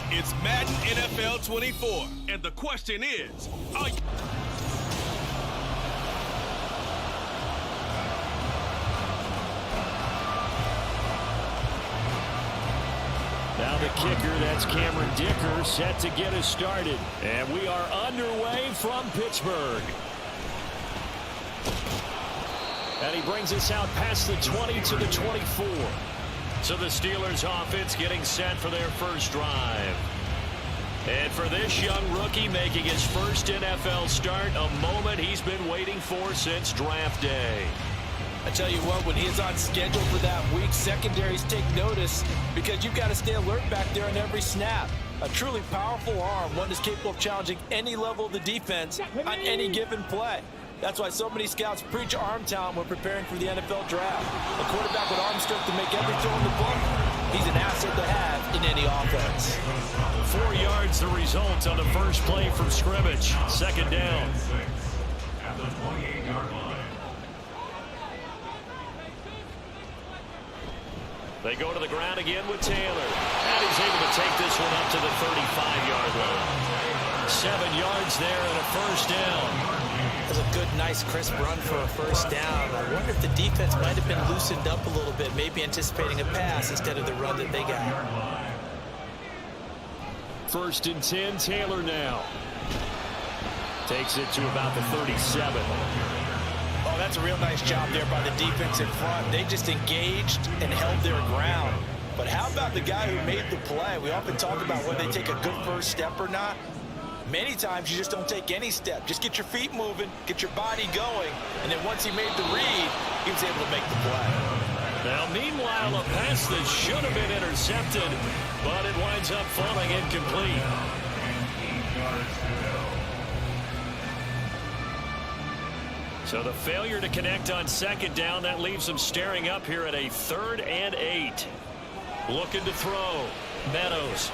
It's Madden NFL 24, and the question is, are you... Now the kicker, that's Cameron Dicker, set to get us started. And we are underway from Pittsburgh. And he brings us out past the 20 to the 24. So the Steelers offense getting set for their first drive. And for this young rookie making his first NFL start, a moment he's been waiting for since draft day. I tell you what, when he is on schedule for that week, secondaries take notice because you've got to stay alert back there on every snap. A truly powerful arm, one that's capable of challenging any level of the defense on any given play. That's why so many scouts preach arm talent when preparing for the NFL draft. A quarterback with arm strength to make every throw in the book, he's an asset to have in any offense. 4 yards the result on the first play from scrimmage. Second down. At the 28-yard line. They go to the ground again with Taylor. And he's able to take this one up to the 35-yard line. 7 yards there and a first down. That's a good, nice, crisp run for a first down. I wonder if the defense might have been loosened up a little bit, maybe anticipating a pass instead of the run that they got. First and 10, Taylor now. Takes it to about the 37. Oh, that's a real nice job there by the defense in front. They just engaged and held their ground. But how about the guy who made the play? We often talk about whether they take a good first step or not. Many times you just don't take any step. Just get your feet moving, get your body going, and then once he made the read, he was able to make the play. Now, meanwhile, a pass that should have been intercepted, but it winds up falling incomplete. So the failure to connect on second down, that leaves them staring up here at a 3rd and 8. Looking to throw. Meadows.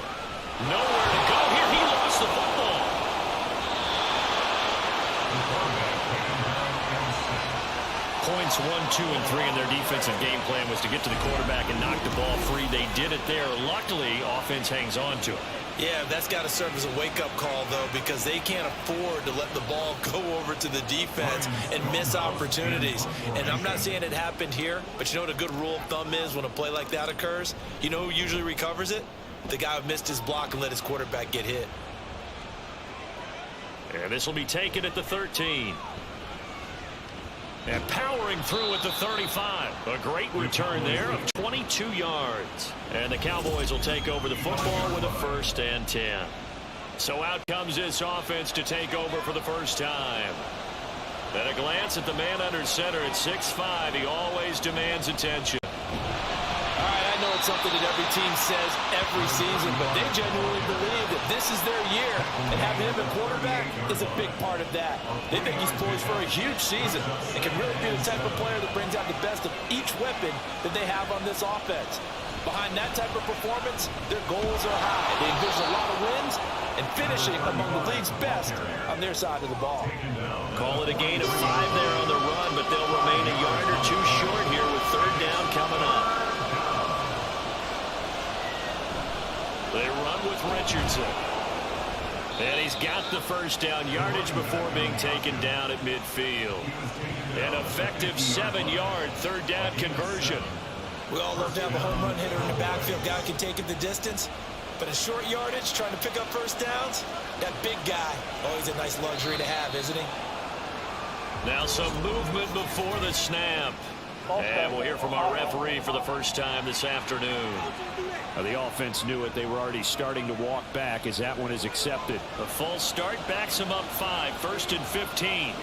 Nowhere to go here. He lost the football. Points 1, 2, and 3 in their defensive game plan was to get to the quarterback and knock the ball free. They did it there. Luckily, offense hangs on to it. Yeah, that's got to serve as a wake-up call, though, because they can't afford to let the ball go over to the defense and miss opportunities. And I'm not saying it happened here, but you know what a good rule of thumb is when a play like that occurs? You know who usually recovers it? The guy who missed his block and let his quarterback get hit. And this will be taken at the 13. And powering through at the 35. A great return there of 22 yards. And the Cowboys will take over the football with a 1st and 10. So out comes this offense to take over for the first time. At a glance at the man under center at 6'5", he always demands attention. I know it's something that every team says every season, but they genuinely believe that this is their year, and having him at quarterback is a big part of that. They think he's poised for a huge season and can really be the type of player that brings out the best of each weapon that they have on this offense. Behind that type of performance, their goals are high. They envision a lot of wins and finishing among the league's best on their side of the ball. Call it a gain of 5 there on the run, but they'll remain a yard or two short here with 3rd down coming up. They run with Richardson. And he's got the first down yardage before being taken down at midfield. An effective 7-yard 3rd down conversion. We all love to have a home run hitter in the backfield. Guy can take it the distance. But in short yardage, trying to pick up first downs, that big guy, always a nice luxury to have, isn't he? Now some movement before the snap. And we'll hear from our referee for the first time this afternoon. The offense knew it. They were already starting to walk back as that one is accepted. A false start backs them up 5. 1st and 15.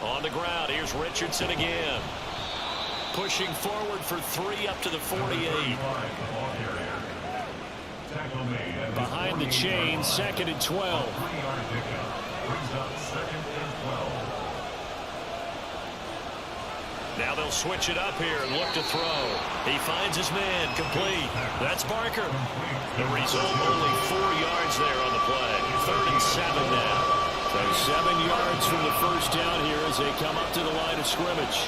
On the ground, here's Richardson again. Pushing forward for 3 up to the 48. Behind the chain, 2nd and 12. Now they'll switch it up here and look to throw. He finds his man, complete. That's Barker. The result, only 4 yards there on the play. 3rd and 7 now. So 7 yards from the first down here as they come up to the line of scrimmage.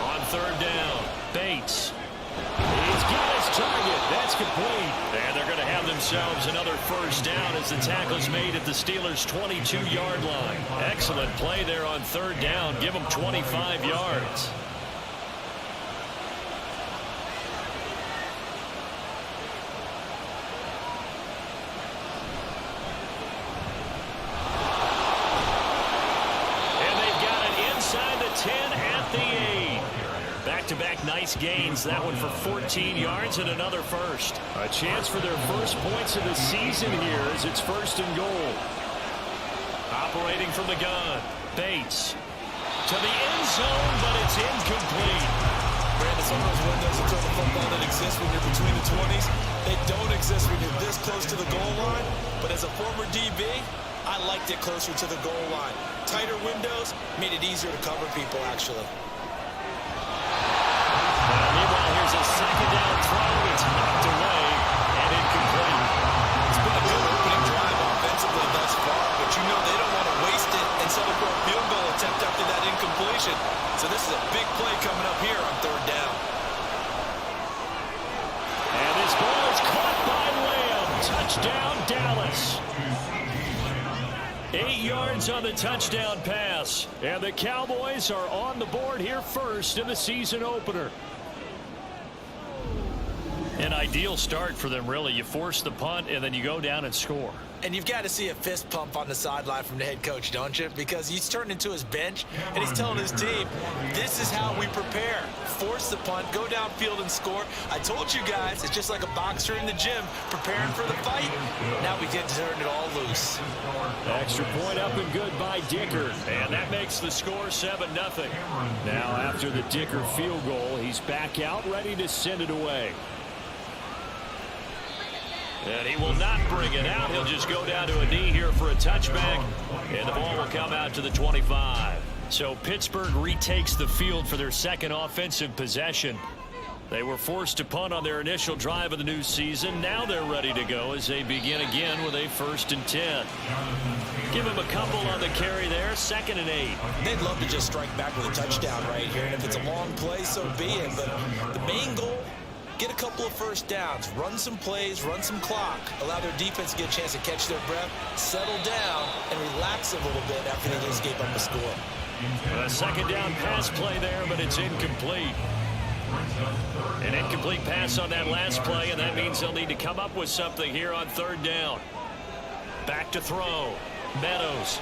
On third down. Bates. He's got his target. That's complete. And they're going to have themselves another first down as the tackle's made at the Steelers' 22-yard line. Excellent play there on third down. Give them 25 yards. And they've got it inside the 10 at the 8. Back-to-back nice gains. That one for 14 yards and another first. A chance for their first points of the season here as it's first and goal. Operating from the gun. Bates to the end zone, but it's incomplete. Brandon, some of those windows to throw the football that exist when you're between the 20s, they don't exist when you're this close to the goal line. But as a former DB, I liked it closer to the goal line. Tighter windows made it easier to cover people, actually. Meanwhile, here's a second down throw. It's knocked away and incomplete. It's been a good opening drive offensively thus far, but you know they don't want to waste it and settle for a field goal attempt after that incompletion. So this is a big play coming up here on third down. And this ball is caught by Lamb. Touchdown, Dallas. 8 yards on the touchdown pass. And the Cowboys are on the board here first in the season opener. An ideal start for them, really. You force the punt, and then you go down and score. And you've got to see a fist pump on the sideline from the head coach, don't you? Because he's turned into his bench, and he's telling his team, this is how we prepare. Force the punt, go downfield and score. I told you guys, it's just like a boxer in the gym preparing for the fight. Now we get to turn it all loose. Extra point up and good by Dicker. And that makes the score 7-0. Now after the Dicker field goal, he's back out ready to send it away. And he will not bring it out. He'll just go down to a knee here for a touchback. And the ball will come out to the 25. So Pittsburgh retakes the field for their second offensive possession. They were forced to punt on their initial drive of the new season. Now they're ready to go as they begin again with a 1st and 10. Give him a couple on the carry there. 2nd and 8. They'd love to just strike back with a touchdown right here. And if it's a long play, so be it. But the main goal, get a couple of first downs, run some plays, run some clock, allow their defense to get a chance to catch their breath, settle down, and relax a little bit after they just gave up a score. A second down pass play there, but it's incomplete. An incomplete pass on that last play, and that means they'll need to come up with something here on third down. Back to throw. Meadows.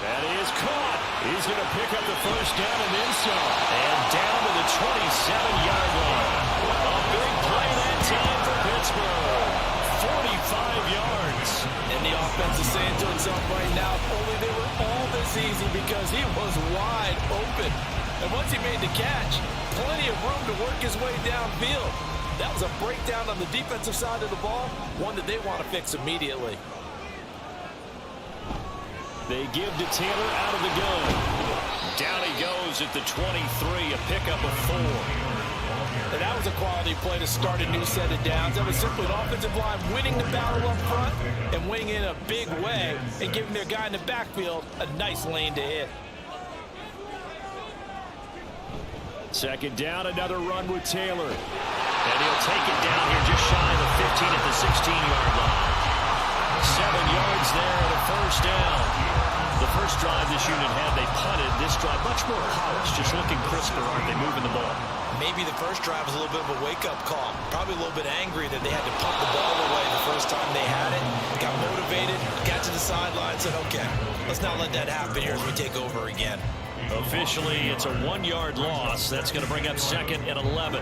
That is caught. He's going to pick up the first down and then some. And down to the 27-yard line. A big play that time for Pittsburgh. 45 yards. And the offense is saying to itself right now, if only they were all this easy, because he was wide open. And once he made the catch, plenty of room to work his way downfield. That was a breakdown on the defensive side of the ball, one that they want to fix immediately. They give to Taylor out of the gun. Down he goes at the 23, a pickup of 4. And that was a quality play to start a new set of downs. That was simply an offensive line winning the battle up front and winning in a big way and giving their guy in the backfield a nice lane to hit. 2nd down, another run with Taylor. And he'll take it down here just shy of the 15 at the 16-yard line. 7 yards there and a first down. The first drive this unit had, they punted. This drive, much more polished, just looking crisper, aren't they, moving the ball? Maybe the first drive was a little bit of a wake-up call. Probably a little bit angry that they had to punt the ball away the first time they had it. Got motivated, got to the sideline, said, okay, let's not let that happen here as we take over again. Officially, it's a 1-yard loss. That's going to bring up 2nd and 11.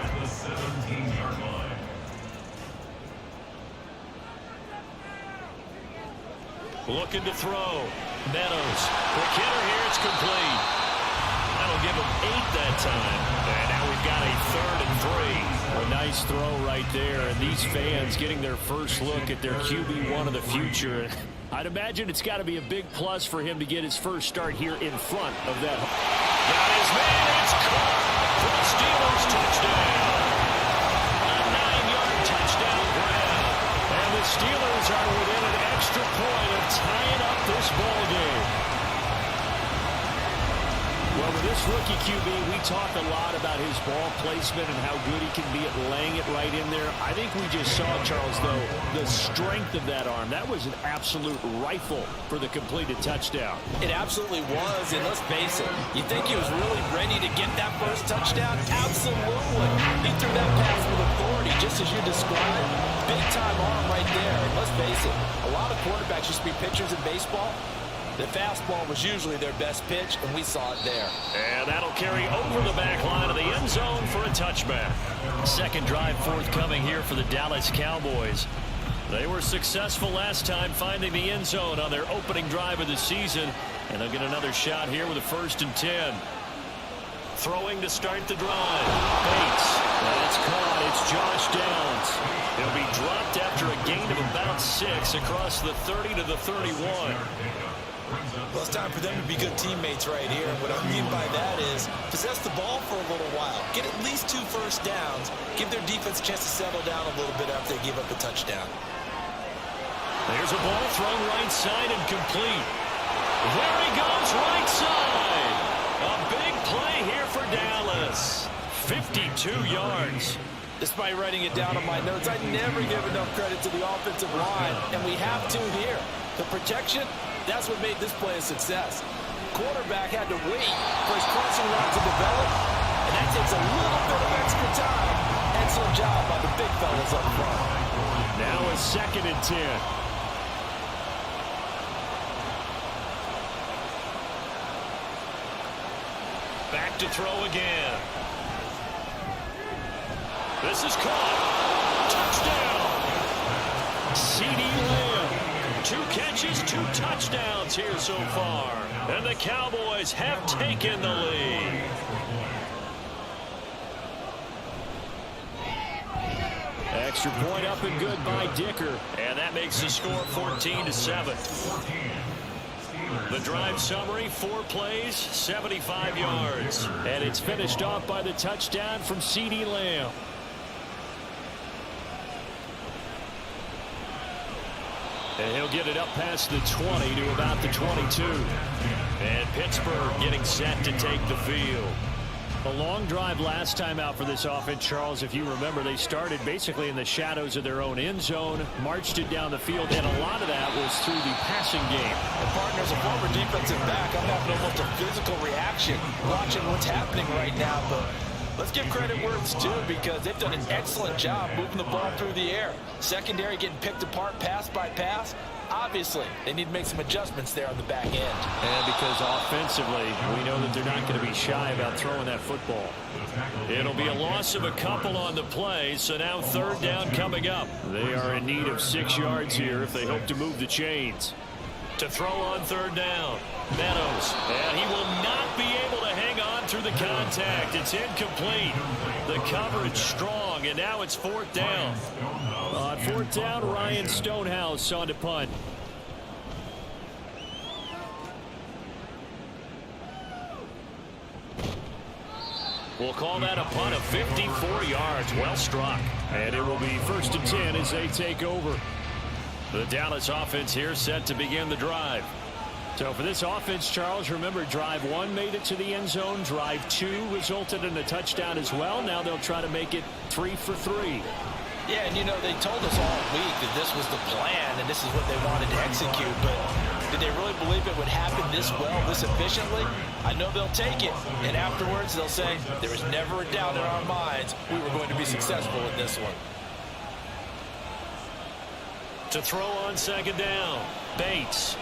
Looking to throw. Meadows. Quick hitter here. It's complete. That'll give him 8 that time. And now we've got a 3rd and 3. A nice throw right there. And these fans getting their first look at their QB1 of the future. I'd imagine it's got to be a big plus for him to get his first start here in front of that. Got his man. It's caught for the Steelers touchdown. A 9-yard touchdown grab. And the Steelers are within an extra point of tying up this ball game. Well, with this rookie QB, we talk a lot about his ball placement and how good he can be at laying it right in there. I think we just saw, Charles, though, the strength of that arm. That was an absolute rifle for the completed touchdown. It absolutely was, and let's face it, you think he was really ready to get that first touchdown? Absolutely. He threw that pass with authority, just as you described. Big-time arm right there. And let's face it, a lot of quarterbacks used to be pitchers in baseball. The fastball was usually their best pitch, and we saw it there. And that'll carry over the back line of the end zone for a touchback. Second drive forthcoming here for the Dallas Cowboys. They were successful last time finding the end zone on their opening drive of the season, and they'll get another shot here with a 1st and 10. Throwing to start the drive. Bates. That's caught. It's Josh Downs. He'll be dropped after a gain of about 6 across the 30 to the 31. Well, it's time for them to be good teammates right here. What I mean by that is possess the ball for a little while. Get at least 2 first downs. Give their defense a chance to settle down a little bit after they give up a touchdown. There's a ball thrown right side and complete. There he goes, right side. A big play here for Dallas. 52 yards. Despite writing it down on my notes, I never give enough credit to the offensive line, and we have to here. The protection, that's what made this play a success. Quarterback had to wait for his crossing route to develop, and that takes a little bit of extra time. Excellent job by the big fellas up front. Now a 2nd and 10. Back to throw again. This is caught. Touchdown. CeeDee Lamb. 2 catches, 2 touchdowns here so far. And the Cowboys have taken the lead. Extra point up and good by Dicker. And that makes the score 14-7. The drive summary, 4 plays, 75 yards. And it's finished off by the touchdown from CeeDee Lamb. And he'll get it up past the 20 to about the 22. And Pittsburgh getting set to take the field. A long drive last time out for this offense, Charles. If you remember, they started basically in the shadows of their own end zone, marched it down the field, and a lot of that was through the passing game. And partners, a former defensive back, I'm having almost a physical reaction watching what's happening right now. But let's give credit where it's due, because they've done an excellent job moving the ball through the air. Secondary getting picked apart pass by pass. Obviously, they need to make some adjustments there on the back end. And because offensively, we know that they're not going to be shy about throwing that football. It'll be a loss of a couple on the play, so now 3rd down coming up. They are in need of 6 yards here if they hope to move the chains. To throw on 3rd down, Meadows. And he will not be able to hang on through the contact. It's incomplete. The coverage strong, and now it's 4th down. On 4th down, Ryan Stonehouse on to punt. We'll call that a punt of 54 yards. Well struck. And it will be 1st and 10 as they take over. The Dallas offense here set to begin the drive. So for this offense, Charles, remember, drive 1 made it to the end zone. Drive 2 resulted in a touchdown as well. Now they'll try to make it 3 for 3. Yeah, and you know, they told us all week that this was the plan and this is what they wanted to execute, but did they really believe it would happen this well, this efficiently? I know they'll take it, and afterwards they'll say, there was never a doubt in our minds we were going to be successful in this one. To throw on 2nd down, Bates.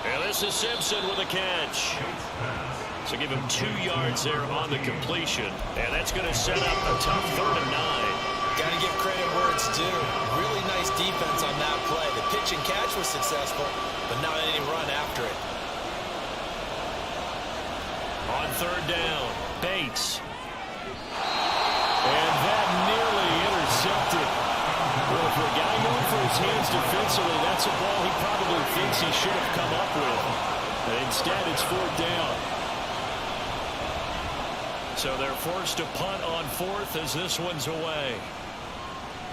And this is Simpson with a catch. So give him 2 yards there on the completion, and that's going to set up a tough 3rd and 9. Got to give credit where it's due. Really nice defense on that play. The pitch and catch was successful, but not any run after it. On 3rd down, Bates. And that nearly intercepted. Well, for a guy known for his hands defensively, that's a ball he probably thinks he should have come up with. And instead, it's 4th down. So they're forced to punt on 4th as this one's away.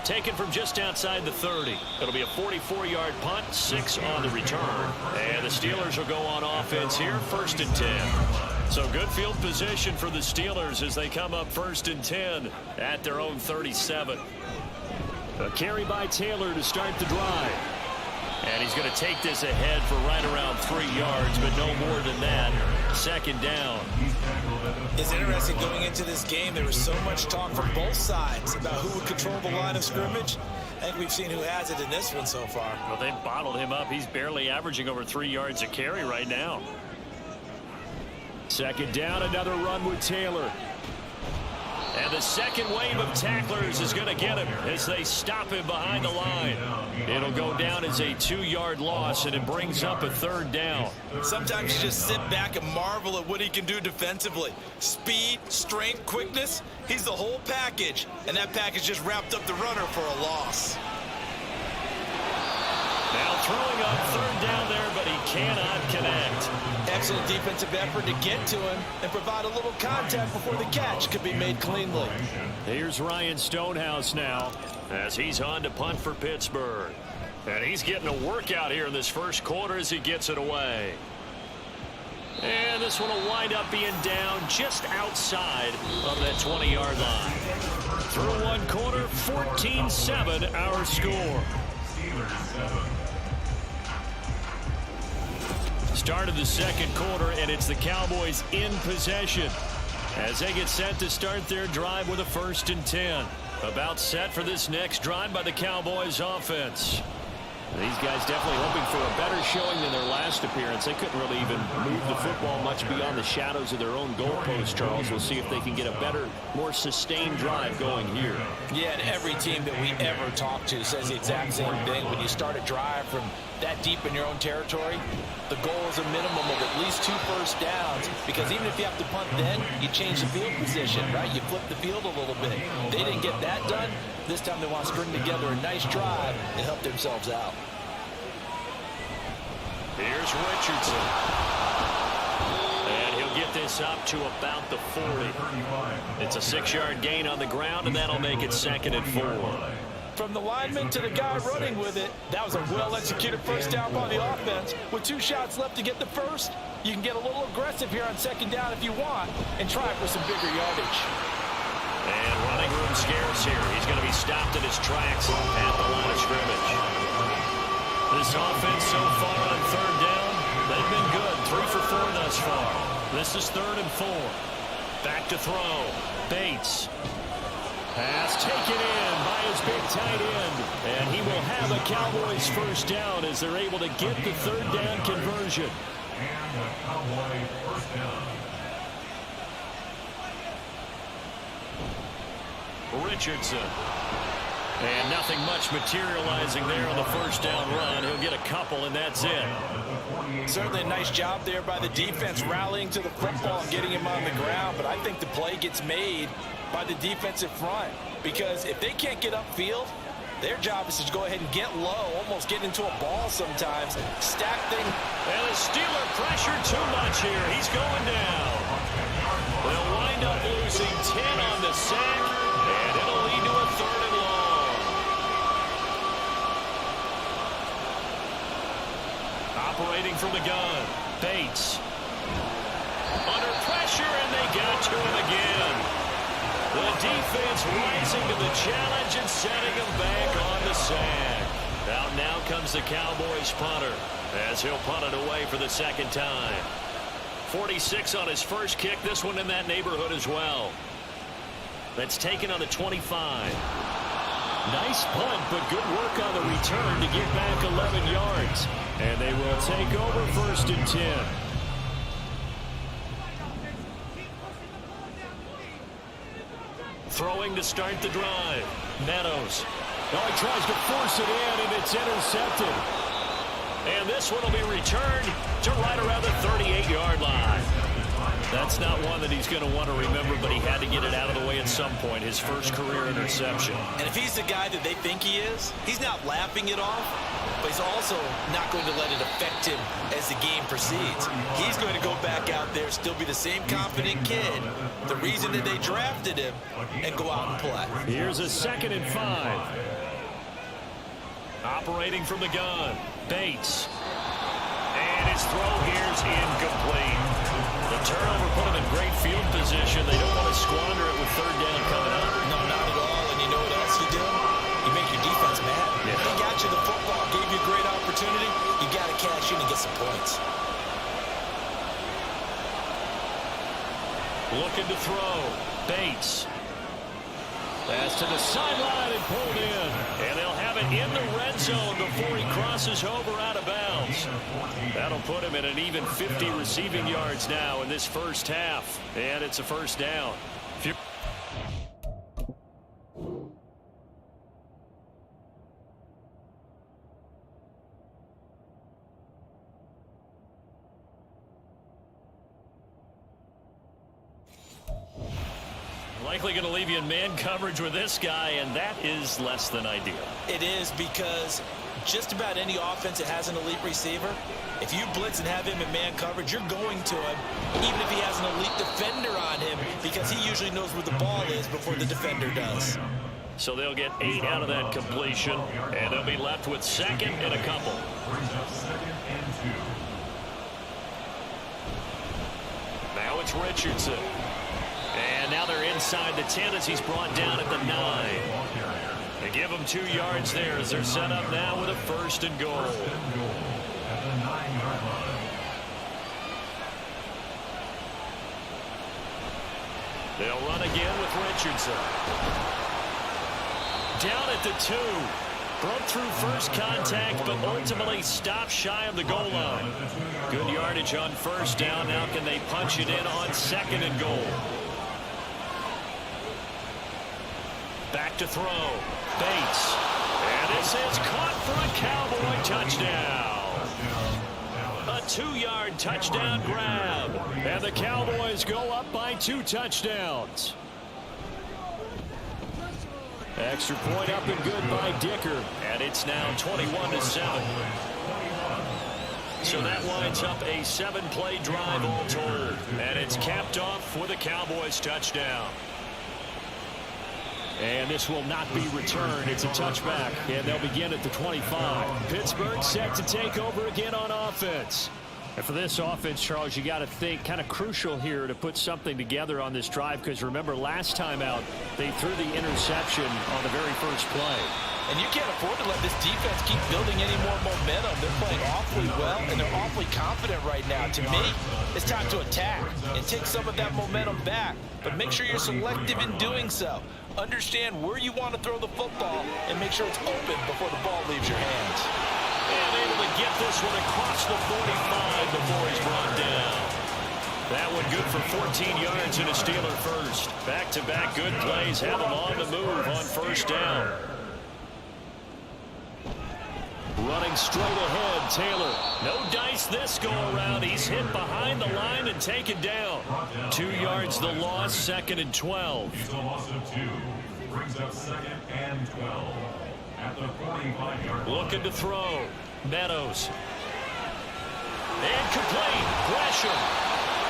Taken from just outside the 30. It'll be a 44-yard punt, 6 on the return. And the Steelers will go on offense here, 1st and 10. So good field position for the Steelers as they come up 1st and 10 at their own 37. A carry by Taylor to start the drive. And he's going to take this ahead for right around 3 yards, but no more than that. 2nd down. It's interesting going into this game. There was so much talk from both sides about who would control the line of scrimmage. I think we've seen who has it in this one so far. Well, they've bottled him up. He's barely averaging over 3 yards a carry right now. 2nd down, another run with Taylor. And the second wave of tacklers is going to get him as they stop him behind the line. It'll go down as a 2-yard loss, and it brings up a 3rd down. Sometimes you just sit back and marvel at what he can do defensively. Speed, strength, quickness, he's the whole package. And that package just wrapped up the runner for a loss. Now throwing on 3rd down there, but he cannot connect. Excellent defensive effort to get to him and provide a little contact before the catch could be made cleanly. Here's Ryan Stonehouse now as he's on to punt for Pittsburgh. And he's getting a workout here in this first quarter as he gets it away. And this one will wind up being down just outside of that 20-yard line. Through one quarter, 14-7 our score. Start of the second quarter, and it's the Cowboys in possession as they get set to start their drive with a 1st and 10. About set for this next drive by the Cowboys offense. These guys definitely hoping for a better showing than their last appearance. They couldn't really even move the football much beyond the shadows of their own goalpost, Charles. We'll see if they can get a better, more sustained drive going here. Yeah, and every team that we ever talk to says the exact same thing. When you start a drive from that deep in your own territory, the goal is a minimum of at least 2 first downs, because even if you have to punt then, you change the field position, right? You flip the field a little bit. They didn't get that done. This time they want to string together a nice drive and help themselves out. Here's Richardson. And he'll get this up to about the 40. It's a 6-yard gain on the ground, and that'll make it 2nd and 4. From the lineman to the guy running with it, that was a well-executed first down by the offense. With 2 shots left to get the first, you can get a little aggressive here on 2nd down if you want and try for some bigger yardage. And running room scarce here. He's going to be stopped in his tracks at the line of scrimmage. This offense so far on 3rd down, they've been good. 3 for 4 thus far. This is 3rd and 4. Back to throw. Bates. Pass taken in by his big tight end. And he will have a Cowboys first down as they're able to get the 3rd down conversion. And the Cowboy first down. Richardson. And nothing much materializing there on the first down run. He'll get a couple, and that's it. Certainly a nice job there by the defense rallying to the football and getting him on the ground, but I think the play gets made by the defensive front, because if they can't get upfield, their job is to go ahead and get low, almost get into a ball sometimes, stack things. And the Steeler pressure too much here. He's going down. They'll wind up losing 10 on the sack, and it'll lead to a 3rd and long. Operating from the gun, Bates. Under pressure, and they got to him again. The defense rising to the challenge and setting him back on the sack. Out now comes the Cowboys punter as he'll punt it away for the 2nd time. 46 on his first kick. This one in that neighborhood as well. That's taken on the 25. Nice punt, but good work on the return to get back 11 yards. And they will take over 1st and 10. Throwing to start the drive. Meadows. Oh, he tries to force it in, and it's intercepted. And this one will be returned to right around the 38-yard line. That's not one that he's going to want to remember, but he had to get it out of the way at some point. His first career interception. And if he's the guy that they think he is, he's not laughing it off, but he's also not going to let it affect him as the game proceeds. He's going to go back out there, still be the same confident kid, the reason that they drafted him, and go out and play. Here's a 2nd and 5. Operating from the gun, Bates. And his throw here's incomplete. The turnover put them in great field position. They don't want to squander it with third down coming up. No, not at all. And you know what else you do? You make your defense mad. Yeah. They got you the football, gave you a great opportunity. You got to cash in and get some points. Looking to throw. Bates. Pass to the sideline and pulled in. And they'll have it in the red zone before he crosses over out of bounds. That'll put him at an even 50 receiving yards now in this first half. And it's a first down. Likely going to leave you in man coverage with this guy, and that is less than ideal. It is, because just about any offense that has an elite receiver, if you blitz and have him in man coverage, you're going to him, even if he has an elite defender on him, because he usually knows where the ball is before the defender does. So they'll get 8 out of that completion, and they'll be left with second and a couple. Now it's Richardson. And now they're inside the 10 as he's brought down at the 9. They give him 2 yards there as they're set up now with a first and goal. They'll run again with Richardson. Down at the 2. Broke through first contact, but ultimately stopped shy of the goal line. Good yardage on first down. Now can they punch it in on second and goal? Back to throw. Bates. And this is caught for a Cowboy touchdown. A 2-yard touchdown grab. And the Cowboys go up by 2 touchdowns. Extra point up and good by Dicker. And it's now 21-7. So that winds up a 7-play drive all told. And it's capped off with a Cowboys touchdown. And this will not be returned. It's a touchback, and they'll begin at the 25. Pittsburgh set to take over again on offense. And for this offense, Charles, you got to think kind of crucial here to put something together on this drive, because remember last time out they threw the interception on the very first play. And you can't afford to let this defense keep building any more momentum. They're playing awfully well, and they're awfully confident right now. To me, it's time to attack and take some of that momentum back. But make sure you're selective in doing so. Understand where you want to throw the football and make sure it's open before the ball leaves your hands. And able to get this one across the 45 before he's brought down. That one good for 14 yards and a Steeler first. Back-to-back good plays have him on the move on first down. Running straight ahead, Taylor. No dice this go-around. He's hit behind the line and taken down. 2 yards the loss, second and 12. It's a loss of 2. Brings up second and 12. At the 45-yard line. Looking to throw. Meadows. Incomplete. Gresham.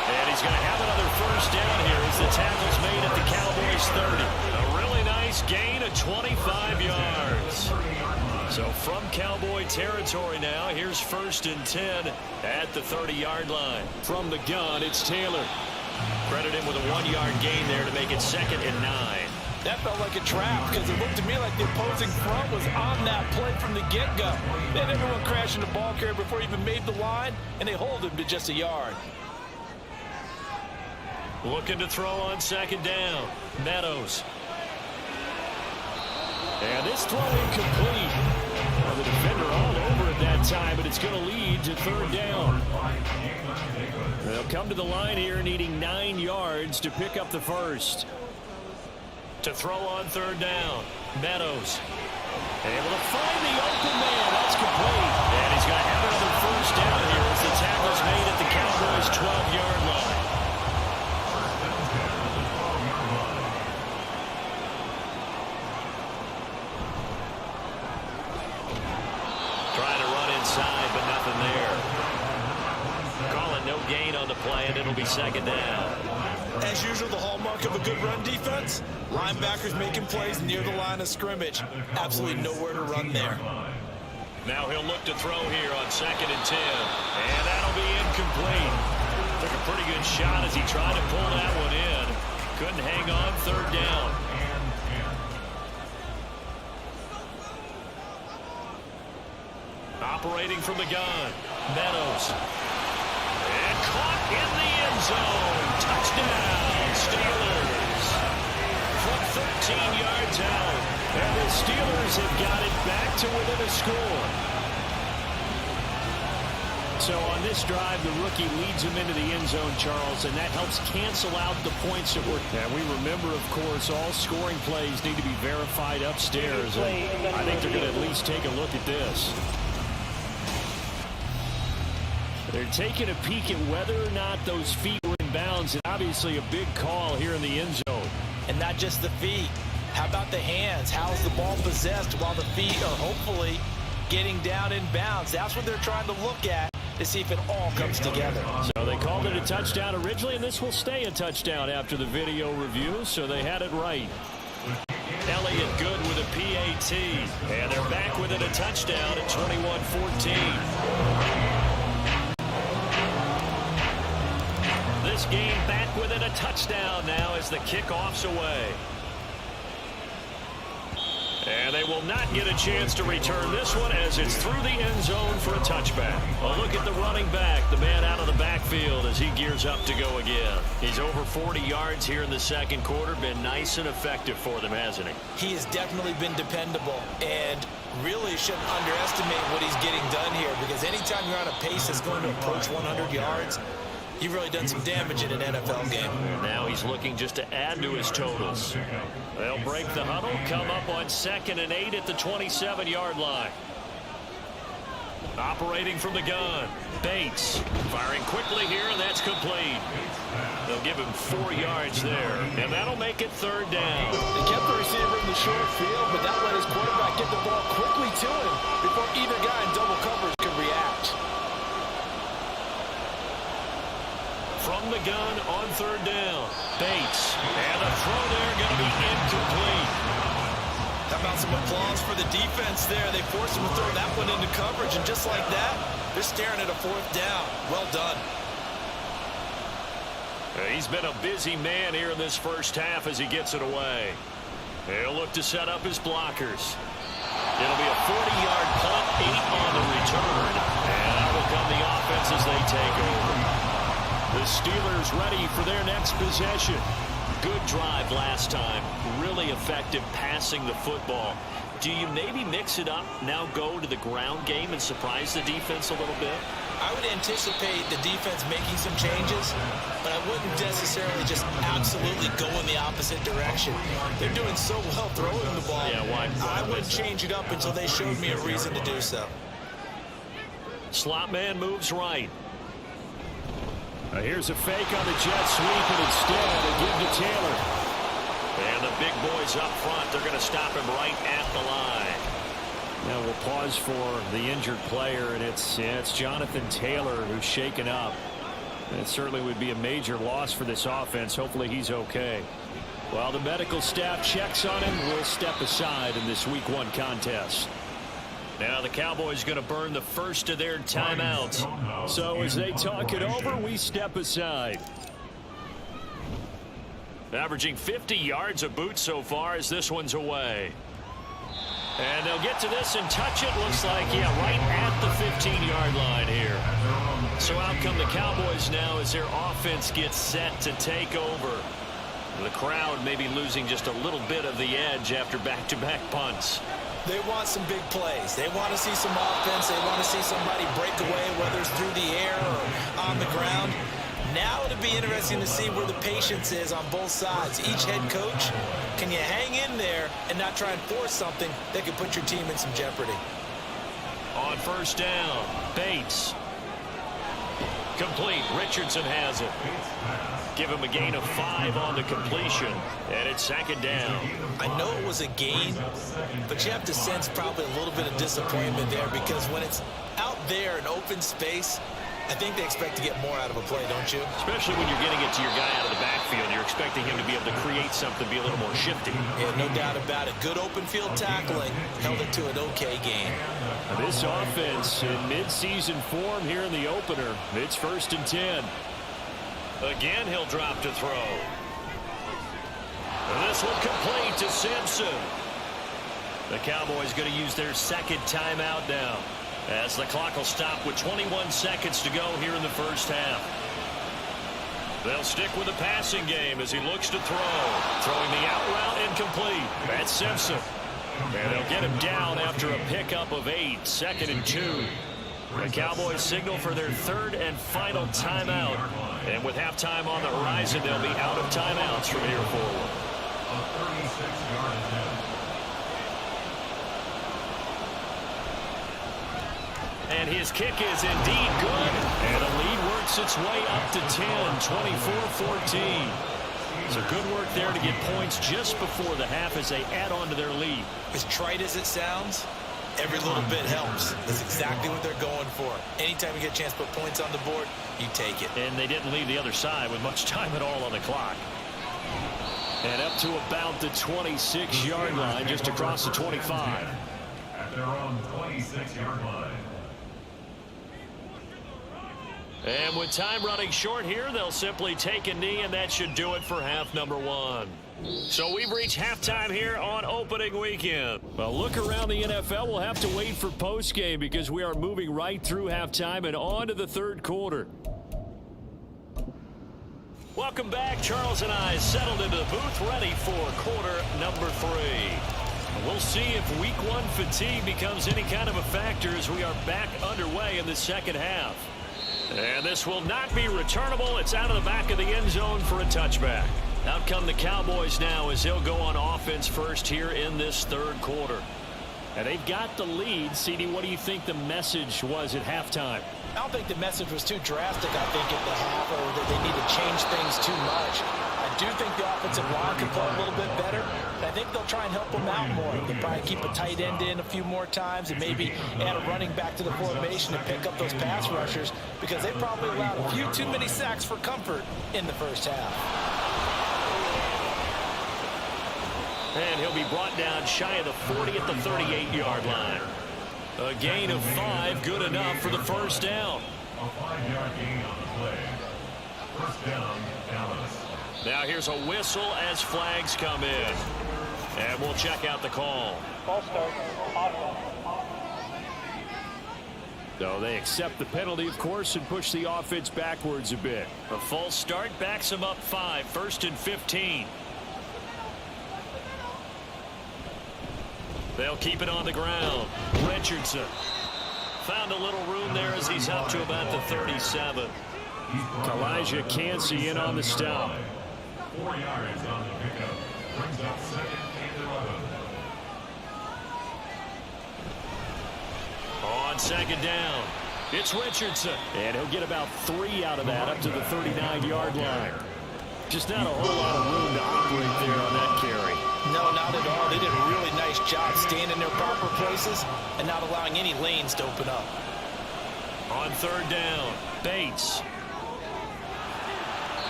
And he's going to have another first down here as the tackle's made at the Cowboys 30. A really nice gain of 25 yards. So from Cowboy territory now, here's first and 10 at the 30-yard line. From the gun, it's Taylor. Credit him with a 1-yard gain there to make it second and 9. That felt like a trap, because it looked to me like the opposing front was on that play from the get-go. They had everyone crashing the ball carrier before he even made the line, and they hold him to just a yard. Looking to throw on second down. Meadows. And this throw incomplete. Well, the defender all over it that time, but it's going to lead to third down. They'll come to the line here needing 9 yards to pick up the first. To throw on third down. Meadows. Able to find the open man. That's complete. And he's going to have another first down here as the tackle's made at the Cowboys' 12-yard line. Trying to run inside, but nothing there. Calling no gain on the play, and it'll be second down. As usual, the hallmark of a good run defense, linebackers making plays near the line of scrimmage. Absolutely nowhere to run there. Now he'll look to throw here on second and 10. And that'll be incomplete. Took a pretty good shot as he tried to pull that one in. Couldn't hang on. Third down. Operating from the gun, Meadows. And caught in the end zone. Touchdown, Steelers. From 13 yards out. And the Steelers have got it back to within a score. So on this drive, the rookie leads him into the end zone, Charles, and that helps cancel out the points that were. And we remember, of course, all scoring plays need to be verified upstairs. And I think they're going to at least take a look at this. They're taking a peek at whether or not those feet were in bounds, and obviously a big call here in the end zone. And not just the feet. How about the hands? How is the ball possessed while the feet are hopefully getting down in bounds? That's what they're trying to look at to see if it all comes together. So they called it a touchdown originally, and this will stay a touchdown after the video review, so they had it right. Elliott good with a PAT, and they're back within a touchdown at 21-14. This game back within a touchdown now as the kickoff's away. And they will not get a chance to return this one as it's through the end zone for a touchback. A look at the running back, the man out of the backfield as he gears up to go again. He's over 40 yards here in the second quarter. Been nice and effective for them, hasn't he? He has definitely been dependable and really shouldn't underestimate what he's getting done here, because anytime you're on a pace that's going to approach 100 yards, you've really done some damage in an NFL game. Now he's looking just to add to his totals. They'll break the huddle, come up on 2nd and 8 at the 27-yard line. Operating from the gun, Bates firing quickly here, and that's complete. They'll give him 4 yards there, and that'll make it 3rd down. They kept the receiver in the short field, but that let his quarterback get the ball quickly to him before either guy in double coverage could react. From the gun on 3rd down, Bates, and the throw there going to be incomplete. How about some applause for the defense there? They forced him to throw that one into coverage, and just like that, they're staring at a 4th down. Well done. He's been a busy man here in this first half as he gets it away. He'll look to set up his blockers. It'll be a 40-yard punt, 8 on the return, and out will come the offense as they take over. The Steelers ready for their next possession. Good drive last time. Really effective passing the football. Do you maybe mix it up, now go to the ground game and surprise the defense a little bit? I would anticipate the defense making some changes, but I wouldn't necessarily just absolutely go in the opposite direction. They're doing so well throwing the ball. Yeah, why I wouldn't change it up until they showed me a reason to do so. Slot man moves right. Here's a fake on the jet sweep, and instead they give to Taylor. And the big boys up front, they're going to stop him right at the line. Now we'll pause for the injured player, and it's Jonathan Taylor who's shaken up. It certainly would be a major loss for this offense. Hopefully he's okay. While the medical staff checks on him, we'll step aside in this Week 1 contest. Now the Cowboys going to burn the first of their timeouts. So as they talk it over, we step aside. Averaging 50 yards a boot so far as this one's away. And they'll get to this and touch it. Looks like, yeah, right at the 15-yard line here. So out come the Cowboys now as their offense gets set to take over. The crowd may be losing just a little bit of the edge after back-to-back punts. They want some big plays. They want to see some offense. They want to see somebody break away, whether it's through the air or on the ground. Now it'll be interesting to see where the patience is on both sides. Each head coach, can you hang in there and not try and force something that could put your team in some jeopardy? On 1st down, Bates. Complete. Richardson has it. Give him a gain of 5 on the completion, and it's 2nd down. I know it was a gain, but you have to sense probably a little bit of disappointment there, because when it's out there in open space, I think they expect to get more out of a play, don't you? Especially when you're getting it to your guy out of the backfield. You're expecting him to be able to create something, be a little more shifty. Yeah, no doubt about it. Good open field tackling. Held it to an okay game. This offense in mid-season form here in the opener. It's 1st and 10. Again, he'll drop to throw. And this one complete to Simpson. The Cowboys going to use their second timeout now, as the clock will stop with 21 seconds to go here in the first half. They'll stick with the passing game as he looks to throw. Throwing the out route incomplete. That's Simpson. And they'll get him down after a pickup of 8, 2nd and 2. The Cowboys signal for their third and final timeout. And with halftime on the horizon, they'll be out of timeouts from here forward. A 36-yard attempt. And his kick is indeed good. And the lead works its way up to 10, 24-14. So good work there to get points just before the half as they add on to their lead. As trite as it sounds, every little bit helps. That's exactly what they're going for. Anytime you get a chance to put points on the board, you take it. And they didn't leave the other side with much time at all on the clock. And up to about the 26-yard line, just across the 25. At their own 26-yard line. And with time running short here, they'll simply take a knee, and that should do it for half number 1. So we've reached halftime here on opening weekend. Well, look around the NFL. We'll have to wait for postgame because we are moving right through halftime and on to the third quarter. Welcome back. Charles and I settled into the booth, ready for quarter number 3. We'll see if week 1 fatigue becomes any kind of a factor as we are back underway in the second half. And this will not be returnable. It's out of the back of the end zone for a touchback. Out come the Cowboys now as they'll go on offense first here in this third quarter. And they've got the lead. CD, what do you think the message was at halftime? I don't think the message was too drastic, I think, at the half, or that they need to change things too much. I do think the offensive line can play a little bit better, and I think they'll try and help them out more. They'll probably keep a tight end in a few more times and maybe add a running back to the formation to pick up those pass rushers, because they probably allowed a few too many sacks for comfort in the first half. And he'll be brought down shy of the 40 at the 38-yard line. A gain of 5, good enough for the first down. A 5-yard gain on the play. First down, Dallas. Now here's a whistle as flags come in. And we'll check out the call. False start. So they accept the penalty, of course, and push the offense backwards a bit. A false start backs them up 5, 1st and 15. They'll keep it on the ground. Richardson found a little room there as he's up to about the 37. Elijah Cansey in on the stop. 4 yards on the pickup. Brings up 2nd and 11. On second down, it's Richardson. And he'll get about 3 out of that up to the 39-yard line. Just not a whole lot of room to operate there on that carry. No, not at all. They did a really nice job staying in their proper places and not allowing any lanes to open up. On third down, Bates.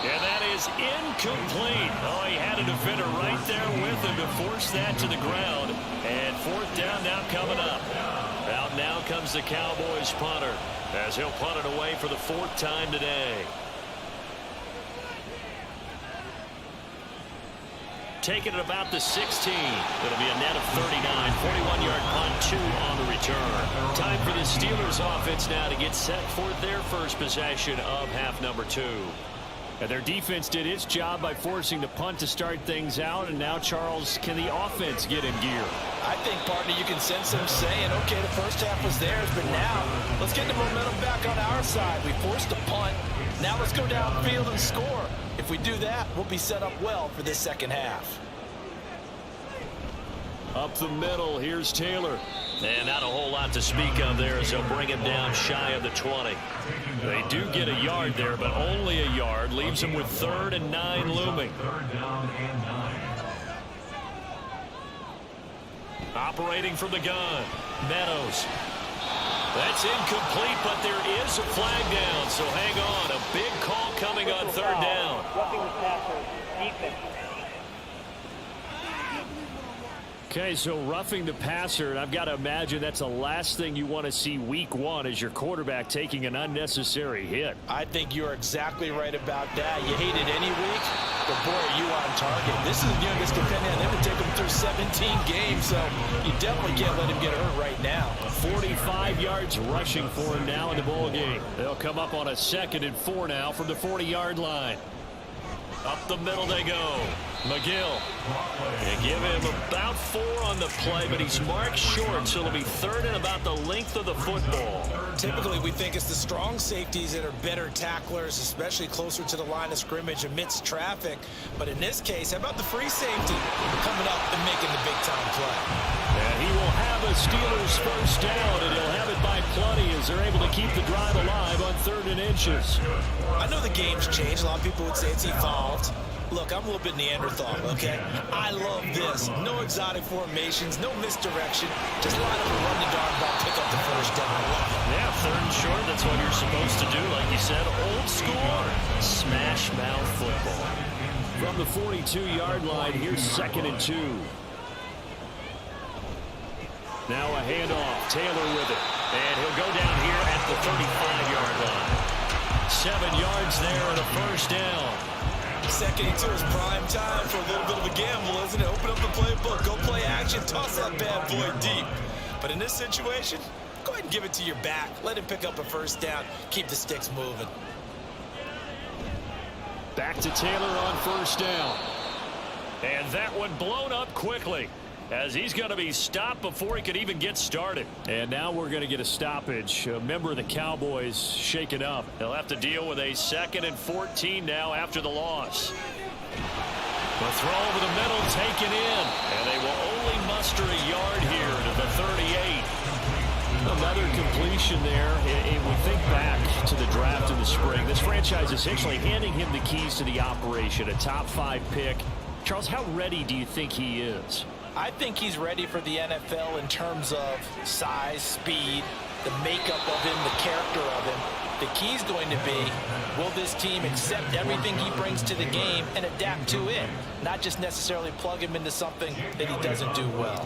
And that is incomplete. Oh, he had a defender right there with him to force that to the ground. And fourth down now coming up. Out now comes the Cowboys punter as he'll punt it away for the 4th time today. Taking it about the 16. It'll be a net of 39. 41-yard punt, 2 on the return. Time for the Steelers offense now to get set for their first possession of half number 2. And their defense did its job by forcing the punt to start things out. And now, Charles, can the offense get in gear? I think, partner, you can sense them saying, okay, the first half was theirs, but now let's get the momentum back on our side. We forced a punt. Now let's go downfield and score. If we do that, we'll be set up well for this second half. Up the middle, here's Taylor. And not a whole lot to speak of there as they'll bring him down shy of the 20. They do get a yard there, but only a yard. Leaves them with 3rd and 9 looming. 3rd down and 9. Operating from the gun, Meadows. That's incomplete, but there is a flag down, so hang on. A big call coming on 3rd down. Roughing the passer, defense. Okay, so roughing the passer, and I've got to imagine that's the last thing you want to see week one as your quarterback taking an unnecessary hit. I think you're exactly right about that. You hate it any week, but boy, are you on target. This is the youngest depending on them to take him through 17 games, so you definitely can't let him get hurt right now. 45 yards rushing for him now in the ball game. They'll come up on a 2nd and 4 now from the 40-yard line. Up the middle they go. McGill. They give him about 4 on the play, but he's marked short, so it'll be 3rd and about the length of the football. Typically, we think it's the strong safeties that are better tacklers, especially closer to the line of scrimmage amidst traffic. But in this case, how about the free safety coming up and making the big-time play? And he will have a Steelers first down, and he'll have it by plenty as they're able to keep the drive alive on 3rd and inches. I know the game's changed. A lot of people would say it's evolved. Look, I'm a little bit Neanderthal, okay? I love this. No exotic formations, no misdirection. Just line up and run the darn ball, pick up the first down. Yeah, 3rd and short, that's what you're supposed to do. Like you said, old school, smash mouth football. From the 42-yard line, here's 2nd and 2. Now a handoff, Taylor with it. And he'll go down here at the 35-yard line. 7 yards there and a first down. 2nd and 2 is prime time for a little bit of a gamble, isn't it? Open up the playbook, go play action, toss that bad boy deep. But in this situation, go ahead and give it to your back. Let him pick up a first down. Keep the sticks moving. Back to Taylor on first down. And that one blown up quickly, as he's going to be stopped before he could even get started. And now we're going to get a stoppage. A member of the Cowboys shaken up. They'll have to deal with a 2nd and 14 now after the loss. The throw over the middle taken in, and they will only muster a yard here to the 38. Another completion there. And we think back to the draft in the spring. This franchise essentially handing him the keys to the operation, a top 5 pick. Charles, how ready do you think he is? I think he's ready for the NFL in terms of size, speed, the makeup of him, the character of him. The key's going to be, will this team accept everything he brings to the game and adapt to it, not just necessarily plug him into something that he doesn't do well.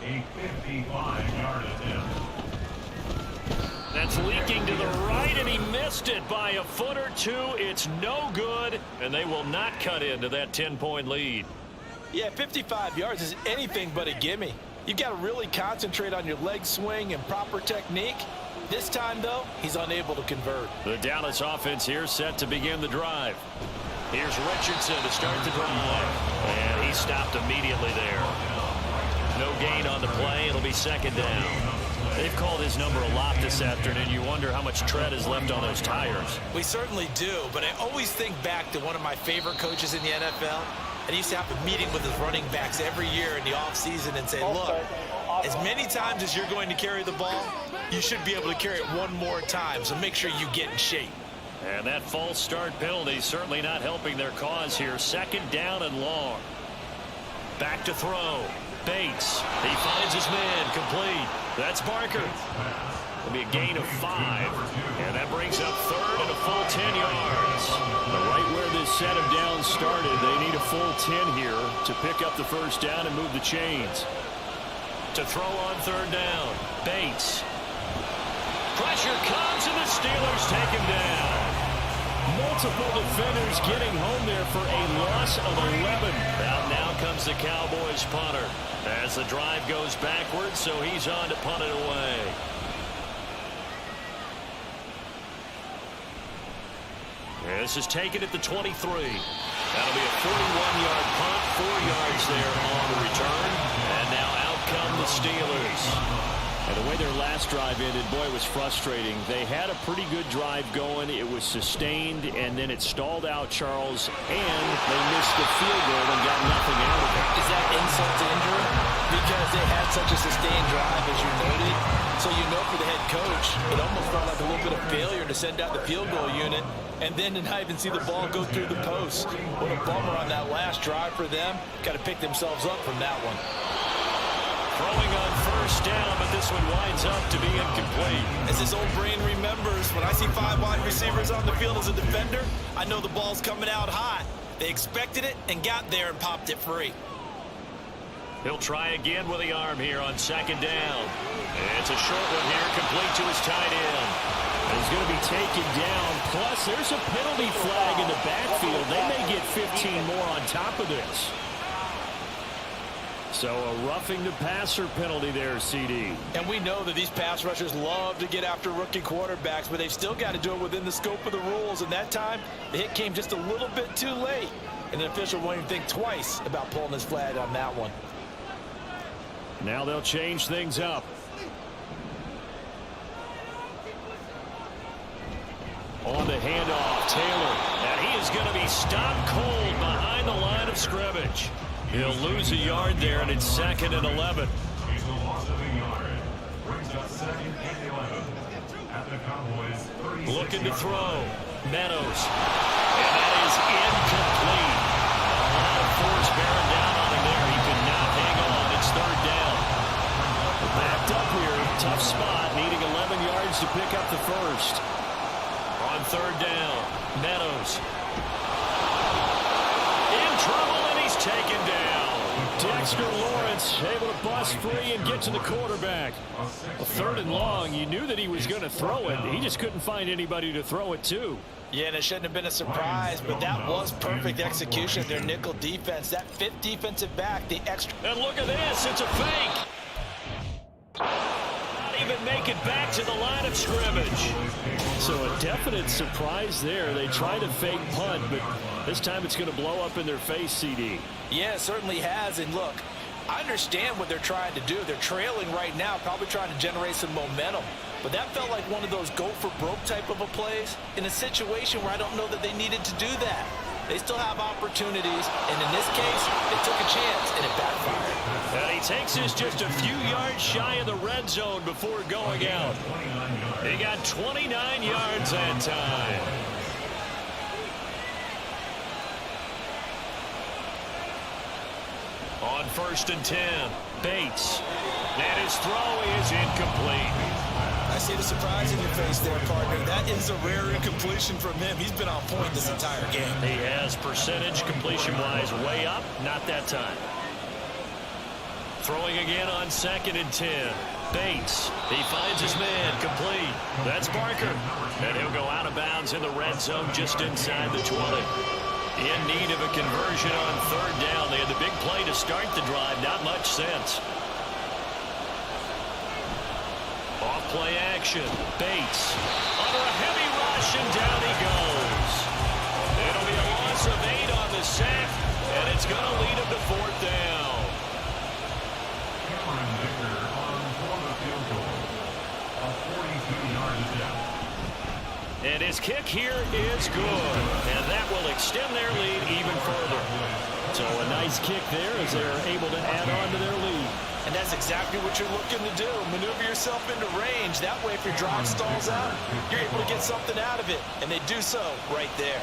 A 55-yard attempt. That's leaking to the right, and he missed it by a foot or 2. It's no good, and they will not cut into that 10-point lead. Yeah, 55 yards is anything but a gimme. You've got to really concentrate on your leg swing and proper technique. This time, though, he's unable to convert. The Dallas offense here set to begin the drive. Here's Richardson to start the drive. And he stopped immediately there. No gain on the play. It'll be 2nd down. They've called his number a lot this afternoon. You wonder how much tread is left on those tires. We certainly do, but I always think back to one of my favorite coaches in the NFL. And he used to have a meeting with his running backs every year in the offseason and say, look, as many times as you're going to carry the ball, you should be able to carry it one more time, so make sure you get in shape. And that false start penalty certainly not helping their cause here. 2nd down and long. Back to throw. Bates. He finds his man. Complete. That's Barker. It'll be a gain of 5. And that brings up 3rd and a full 10 yards. But right where this set of downs started, they need a full 10 here to pick up the first down and move the chains. To throw on 3rd down. Bates. Pressure comes, and the Steelers take him down. Multiple defenders getting home there for a loss of 11. Now comes the Cowboys punter as the drive goes backwards, so he's on to punt it away. And this is taken at the 23. That'll be a 41-yard punt, 4 yards there on the return. And now out come the Steelers. And the way their last drive ended, boy, it was frustrating. They had a pretty good drive going. It was sustained, and then it stalled out, Charles, and they missed the field goal and got nothing out of it. Is that insult to injury? Because they had such a sustained drive, as you noted. So you know for the head coach, it almost felt like a little bit of failure to send out the field goal unit and then to not even see the ball go through the post. What a bummer on that last drive for them. Got to pick themselves up from that one. Throwing on first down, but this one winds up to be incomplete. As this old brain remembers, when I see 5 wide receivers on the field as a defender, I know the ball's coming out hot. They expected it and got there and popped it free. He'll try again with the arm here on second down. It's a short one here, complete to his tight end. He's going to be taken down. Plus, there's a penalty flag in the backfield. They may get 15 more on top of this. So a roughing the passer penalty there, CD. And we know that these pass rushers love to get after rookie quarterbacks, but they've still got to do it within the scope of the rules. And that time, the hit came just a little bit too late. And the official won't even think twice about pulling his flag on that one. Now they'll change things up. On the handoff, Taylor. And he is going to be stopped cold behind the line of scrimmage. He'll lose a yard there, and it's 2nd and 11. He's the loss of a yard. Brings up 2nd and 11. At the Cowboys, 36 Looking to throw. Meadows. And that is incomplete. A lot of force bearing down on him there. He could not hang on. It's 3rd down. Backed up here. Tough spot. Needing 11 yards to pick up the first. On 3rd down, Meadows. In trouble, and he's taken down. Dexter Lawrence able to bust free and get to the quarterback. A 3rd and long. You knew that he was going to throw it. He just couldn't find anybody to throw it to. Yeah, and it shouldn't have been a surprise, but that was perfect execution of their nickel defense. That 5th defensive back, the extra. And look at this, it's a fake. Not even make it back to the line of scrimmage. So a definite surprise there. They tried a fake punt, but this time it's going to blow up in their face, CD. Yeah, it certainly has. And look, I understand what they're trying to do. They're trailing right now, probably trying to generate some momentum. But that felt like one of those go-for-broke type of a plays in a situation where I don't know that they needed to do that. They still have opportunities, and in this case, they took a chance, and it backfired. And he takes this just a few yards shy of the red zone before going out. He got 29 yards that time. On 1st and 10, Bates. And his throw is incomplete. I see the surprise in your face there, partner. That is a rare incompletion from him. He's been on point this entire game. He has percentage completion-wise way up. Not that time. Throwing again on 2nd and 10. Bates. He finds his man. Complete. That's Barker. And he'll go out of bounds in the red zone just inside the 20. In need of a conversion on 3rd down. They had the big play to start the drive. Not much sense. Off-play action. Bates under a heavy rush, and down he goes. It'll be a loss of 8 on the sack, and it's going to lead him to 4th down. Cameron Victor on for the field goal. A 42-yard attempt. And his kick here is good, and that will extend their lead even further. So a nice kick there as they're able to add on to their lead. And that's exactly what you're looking to do. Maneuver yourself into range. That way, if your drive stalls out, you're able to get something out of it. And they do so right there.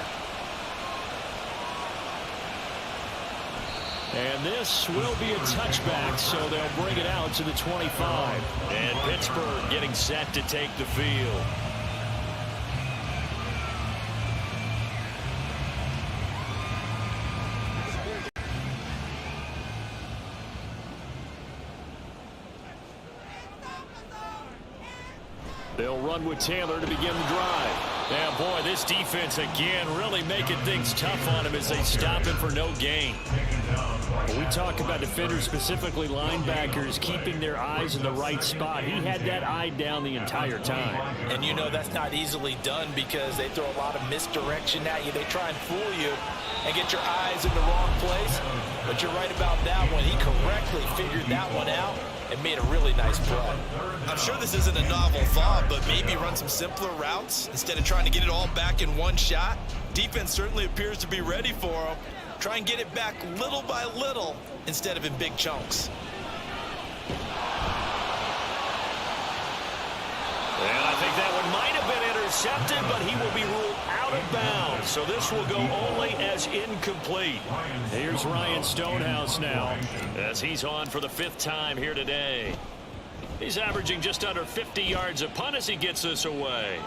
And this will be a touchback, so they'll bring it out to the 25. And Pittsburgh getting set to take the field. They'll run with Taylor to begin the drive. Yeah, boy, this defense again really making things tough on him as they stop him for no gain. When we talk about defenders, specifically linebackers, keeping their eyes in the right spot. He had that eye down the entire time. And you know that's not easily done because they throw a lot of misdirection at you. They try and fool you and get your eyes in the wrong place. But you're right about that one. He correctly figured that one out and made a really nice play. I'm sure this isn't a novel thought, but maybe run some simpler routes instead of trying to get it all back in one shot. Defense certainly appears to be ready for him. Try and get it back little by little instead of in big chunks. And I think that one might have been intercepted, but he will be ruled out of bounds. So this will go only as incomplete. Here's Ryan Stonehouse now, as he's on for the 5th time here today. He's averaging just under 50 yards a punt as he gets this away.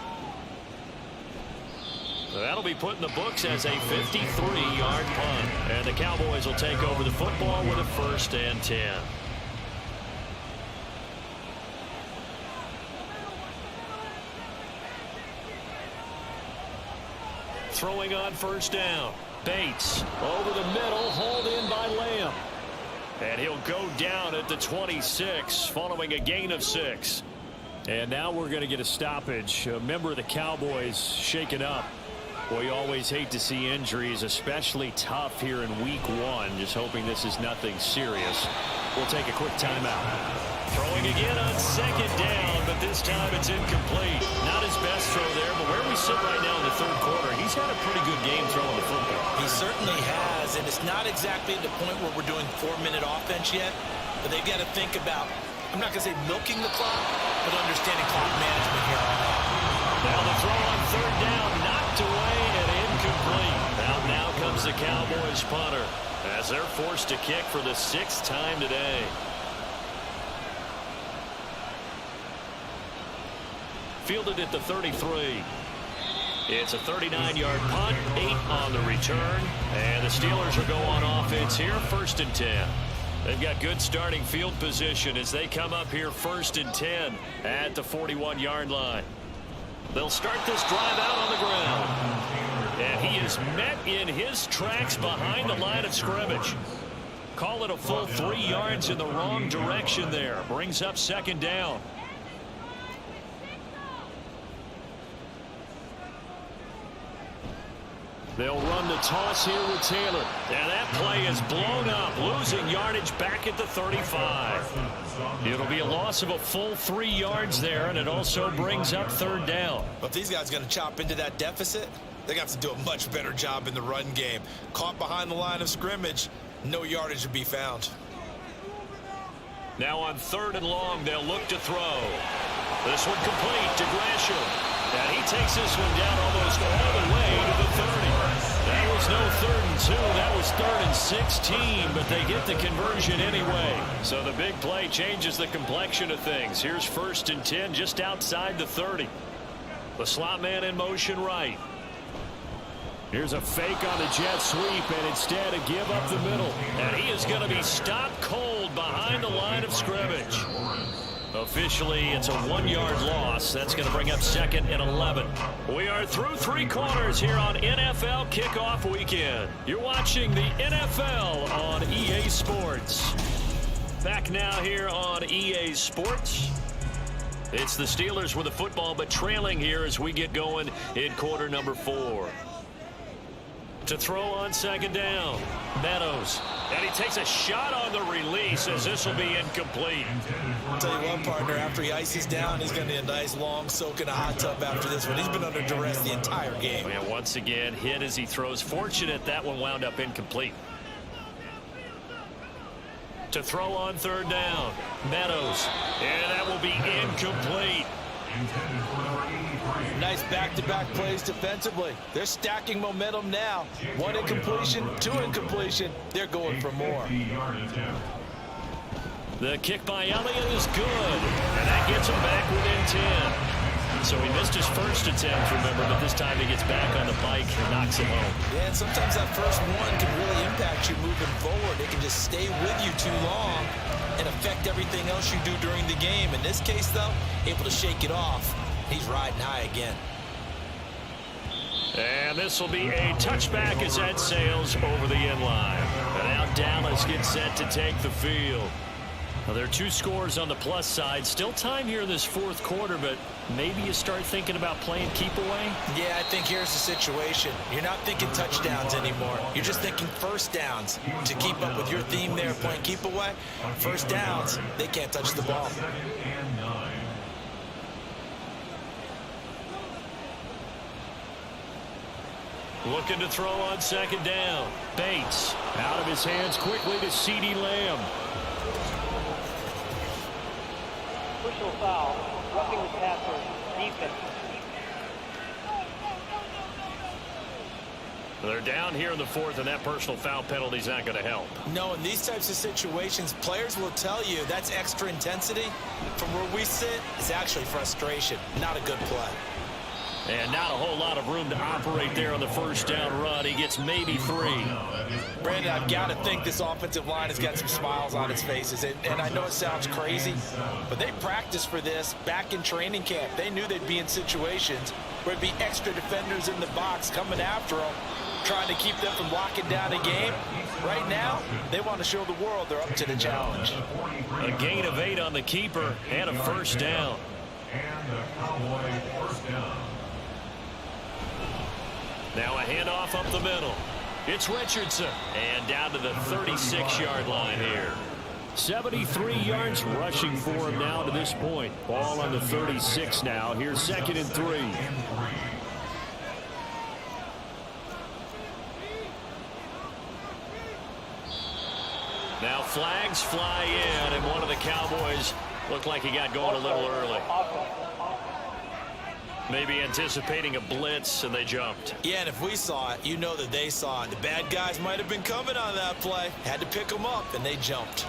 That'll be put in the books as a 53-yard punt. And the Cowboys will take over the football with a 1st and 10. Throwing on 1st down. Bates over the middle, hauled in by Lamb. And he'll go down at the 26 following a gain of 6. And now we're going to get a stoppage. A member of the Cowboys shaken up. Well, you always hate to see injuries, especially tough here in week 1. Just hoping this is nothing serious. We'll take a quick timeout. Throwing again on 2nd down, but this time it's incomplete. Not his best throw there, but where we sit right now in the 3rd quarter, he's had a pretty good game throwing the football. He certainly has, and it's not exactly at the point where we're doing 4-minute offense yet, but they've got to think about, I'm not going to say milking the clock, but understanding clock management here on out. Now the throw on 3rd down, knocked away and incomplete. Now comes the Cowboys punter as they're forced to kick for the 6th time today. Fielded at the 33. It's a 39-yard punt, 8 on the return, and the Steelers will go on offense here, 1st and 10. They've got good starting field position as they come up here 1st and 10 at the 41-yard line. They'll start this drive out on the ground. And he is met in his tracks behind the line of scrimmage. Call it a full 3 yards in the wrong direction there. Brings up 2nd down. They'll run the toss here with Taylor. And that play is blown up, losing yardage back at the 35. It'll be a loss of a full 3 yards there, and it also brings up 3rd down. But if these guys are going to chop into that deficit, they're going to have to do a much better job in the run game. Caught behind the line of scrimmage, no yardage to be found. Now on 3rd and long, they'll look to throw. This one complete to Gresham. And he takes this one down almost all the way to the 30. That was no 3rd and 2. That was 3rd and 16, but they get the conversion anyway. So the big play changes the complexion of things. Here's 1st and 10 just outside the 30. The slot man in motion right. Here's a fake on the jet sweep, and instead a give up the middle. And he is going to be stopped cold behind the line of scrimmage. Officially, it's a 1-yard loss. That's going to bring up 2nd and 11. We are through 3 quarters here on NFL Kickoff Weekend. You're watching the NFL on EA Sports. Back now here on EA Sports. It's the Steelers with the football, but trailing here as we get going in quarter number 4. To throw on 2nd down, Meadows. And he takes a shot on the release as this will be incomplete. I'll tell you what, partner, after he ices down, he's going to need a nice long soak in a hot tub after this one. He's been under duress the entire game. And once again, hit as he throws. Fortunate that one wound up incomplete. To throw on 3rd down, Meadows. And that will be incomplete. Nice back-to-back plays defensively. They're stacking momentum now. 1 incompletion, 2 incompletion. They're going for more. The kick by Elliott is good. And that gets him back within 10. So he missed his first attempt, remember, but this time he gets back on the bike and knocks him home. Yeah, and sometimes that first one can really impact you moving forward. It can just stay with you too long and affect everything else you do during the game. In this case, though, able to shake it off. He's riding high again. And this will be a touchback as that sails over the end line. And now Dallas gets set to take the field. Well, there are 2 scores on the plus side. Still time here in this 4th quarter, but maybe you start thinking about playing keep away? Yeah, I think here's the situation. You're not thinking touchdowns anymore. You're just thinking 1st downs. To keep up with your theme there, playing keep away, 1st downs, they can't touch the ball. Looking to throw on 2nd down. Bates. Out of his hands quickly to CeeDee Lamb. Personal foul, roughing the passer, defense. They're down here in the 4th, and that personal foul penalty is not going to help. No, in these types of situations, players will tell you that's extra intensity. From where we sit, it's actually frustration, not a good play. And not a whole lot of room to operate there on the first down run. He gets maybe 3. Brandon, I've got to think this offensive line has got some smiles on its faces. And I know it sounds crazy, but they practiced for this back in training camp. They knew they'd be in situations where there'd be extra defenders in the box coming after them, trying to keep them from locking down a game. Right now, they want to show the world they're up to the challenge. A gain of 8 on the keeper and a first down. And the Cowboy first down. Now a handoff up the middle. It's Richardson. And down to the 36-yard line here. 73 yards rushing for him now to this point. Ball on the 36 now. Here's 2nd and 3. Now flags fly in, and one of the Cowboys looked like he got going a little early. Maybe anticipating a blitz, and they jumped. Yeah, and if we saw it, you know that they saw it. The bad guys might have been coming on that play. Had to pick them up, and they jumped.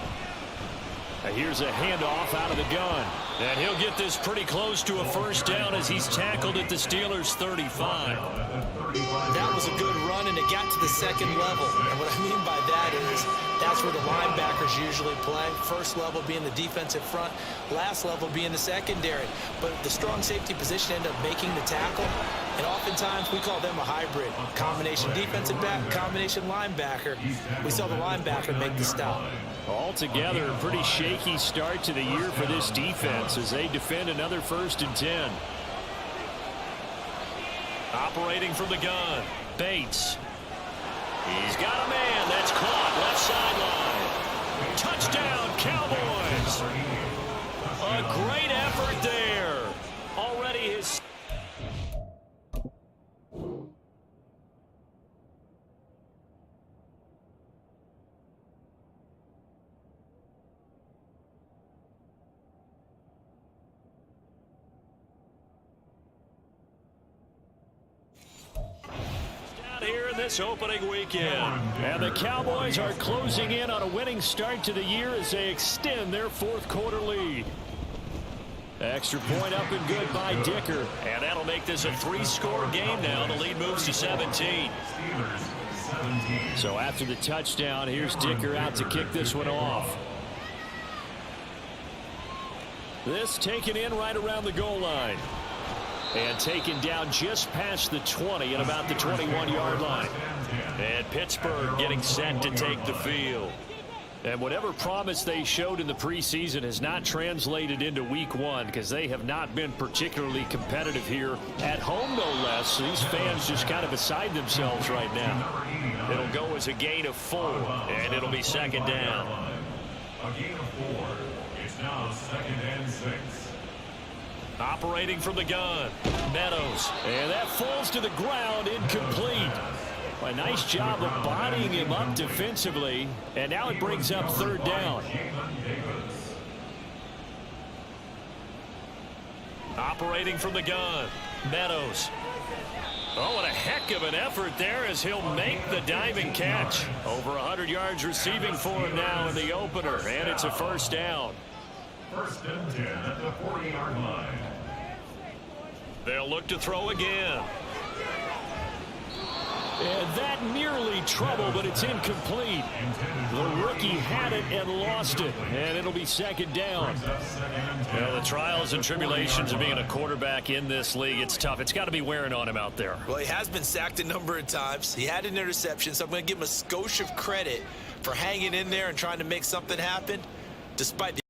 Here's a handoff out of the gun. And he'll get this pretty close to a first down as he's tackled at the Steelers' 35. That was a good run, and it got to the second level. And what I mean by that is that's where the linebackers usually play. First level being the defensive front, last level being the secondary. But the strong safety position ended up making the tackle. And oftentimes we call them a hybrid. Combination defensive back, combination linebacker. We saw the linebacker make the stop. Altogether, a pretty shaky start to the year for this defense as they defend another 1st and 10. Operating from the gun, Bates. He's got a man. That's caught left sideline. Touchdown, Cowboys. A great effort there. Already his... here in this opening weekend. And the Cowboys are closing in on a winning start to the year as they extend their 4th quarter lead. Extra point up and good by Dicker. And that'll make this a 3-score game now. The lead moves to 17. So after the touchdown, here's Dicker out to kick this one off. This taken in right around the goal line. And taken down just past the 20 at about the 21-yard line. And Pittsburgh getting set to take the field. And whatever promise they showed in the preseason has not translated into week 1 because they have not been particularly competitive here at home, no less. These fans just kind of beside themselves right now. It'll go as a gain of 4, and it'll be 2nd down. A gain of 4. It's now 2nd and 6. Operating from the gun, Meadows. And that falls to the ground, incomplete. A nice job of bodying him up defensively. And now it brings up 3rd down. Operating from the gun, Meadows. Oh, what a heck of an effort there as he'll make the diving catch. Over 100 yards receiving for him now in the opener. And it's a first down. 1st and 10 at the 40-yard line. They'll look to throw again. And that nearly trouble, but it's incomplete. The rookie had it and lost it, and it'll be 2nd down. Well, the trials and tribulations of being a quarterback in this league, it's tough. It's got to be wearing on him out there. Well, he has been sacked a number of times. He had an interception, so I'm going to give him a skosh of credit for hanging in there and trying to make something happen, despite the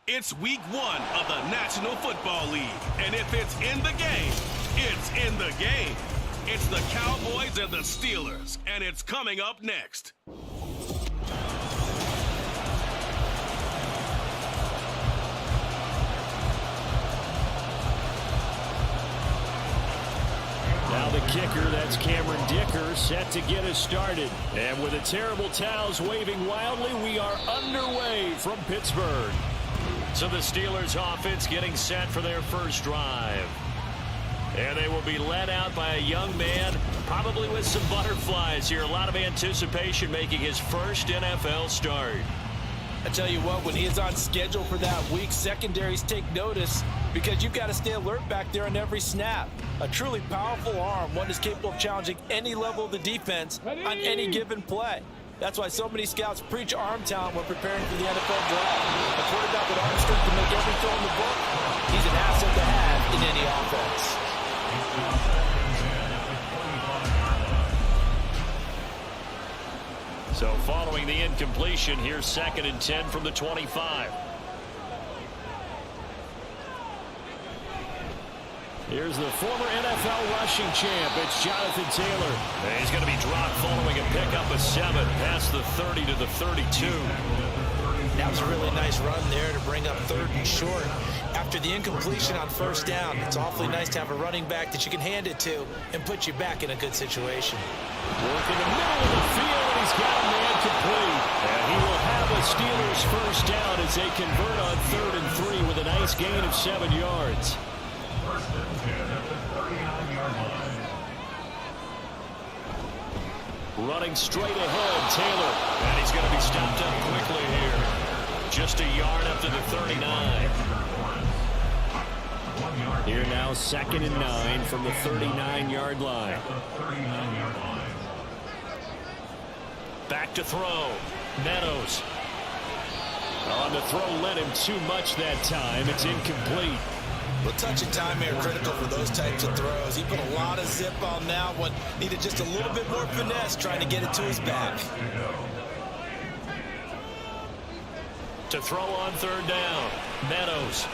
It's week 1 of the National Football League. And if it's in the game, it's in the game. It's the Cowboys and the Steelers, and it's coming up next. Now the kicker, that's Cameron Dicker, set to get us started. And with the terrible towels waving wildly, we are underway from Pittsburgh. So the Steelers offense getting set for their first drive. And they will be led out by a young man, probably with some butterflies here. A lot of anticipation making his first NFL start. I tell you what, when he is on schedule for that week, secondaries take notice because you've got to stay alert back there on every snap. A truly powerful arm, one is capable of challenging any level of the defense on any given play. That's why so many scouts preach arm talent when preparing for the NFL draft. A quarterback with arm strength to make every throw in the book, he's an asset to have in any offense. So following the incompletion, here's 2nd and 10 from the 25. Here's the former NFL rushing champ. It's Jonathan Taylor. And he's going to be dropped following a pickup of 7 past the 30 to the 32. That was a really nice run there to bring up 3rd and short. After the incompletion on 1st down, it's awfully nice to have a running back that you can hand it to and put you back in a good situation. Work in the middle of the field, and he's got a man complete. And he will have a Steelers first down as they convert on 3rd and 3 with a nice gain of 7 yards. First and 10 at the 39-yard line. Running straight ahead, Taylor. And he's going to be stopped up quickly here. Just a yard up to the 39. Here now 2nd and 9 from the 39-yard line. Back to throw. Meadows. On the throw, led him too much that time. It's incomplete. Well, touch and time here critical for those types of throws. He put a lot of zip on that one. Needed just a little bit more finesse trying to get it to his back. To throw on 3rd down. Meadows.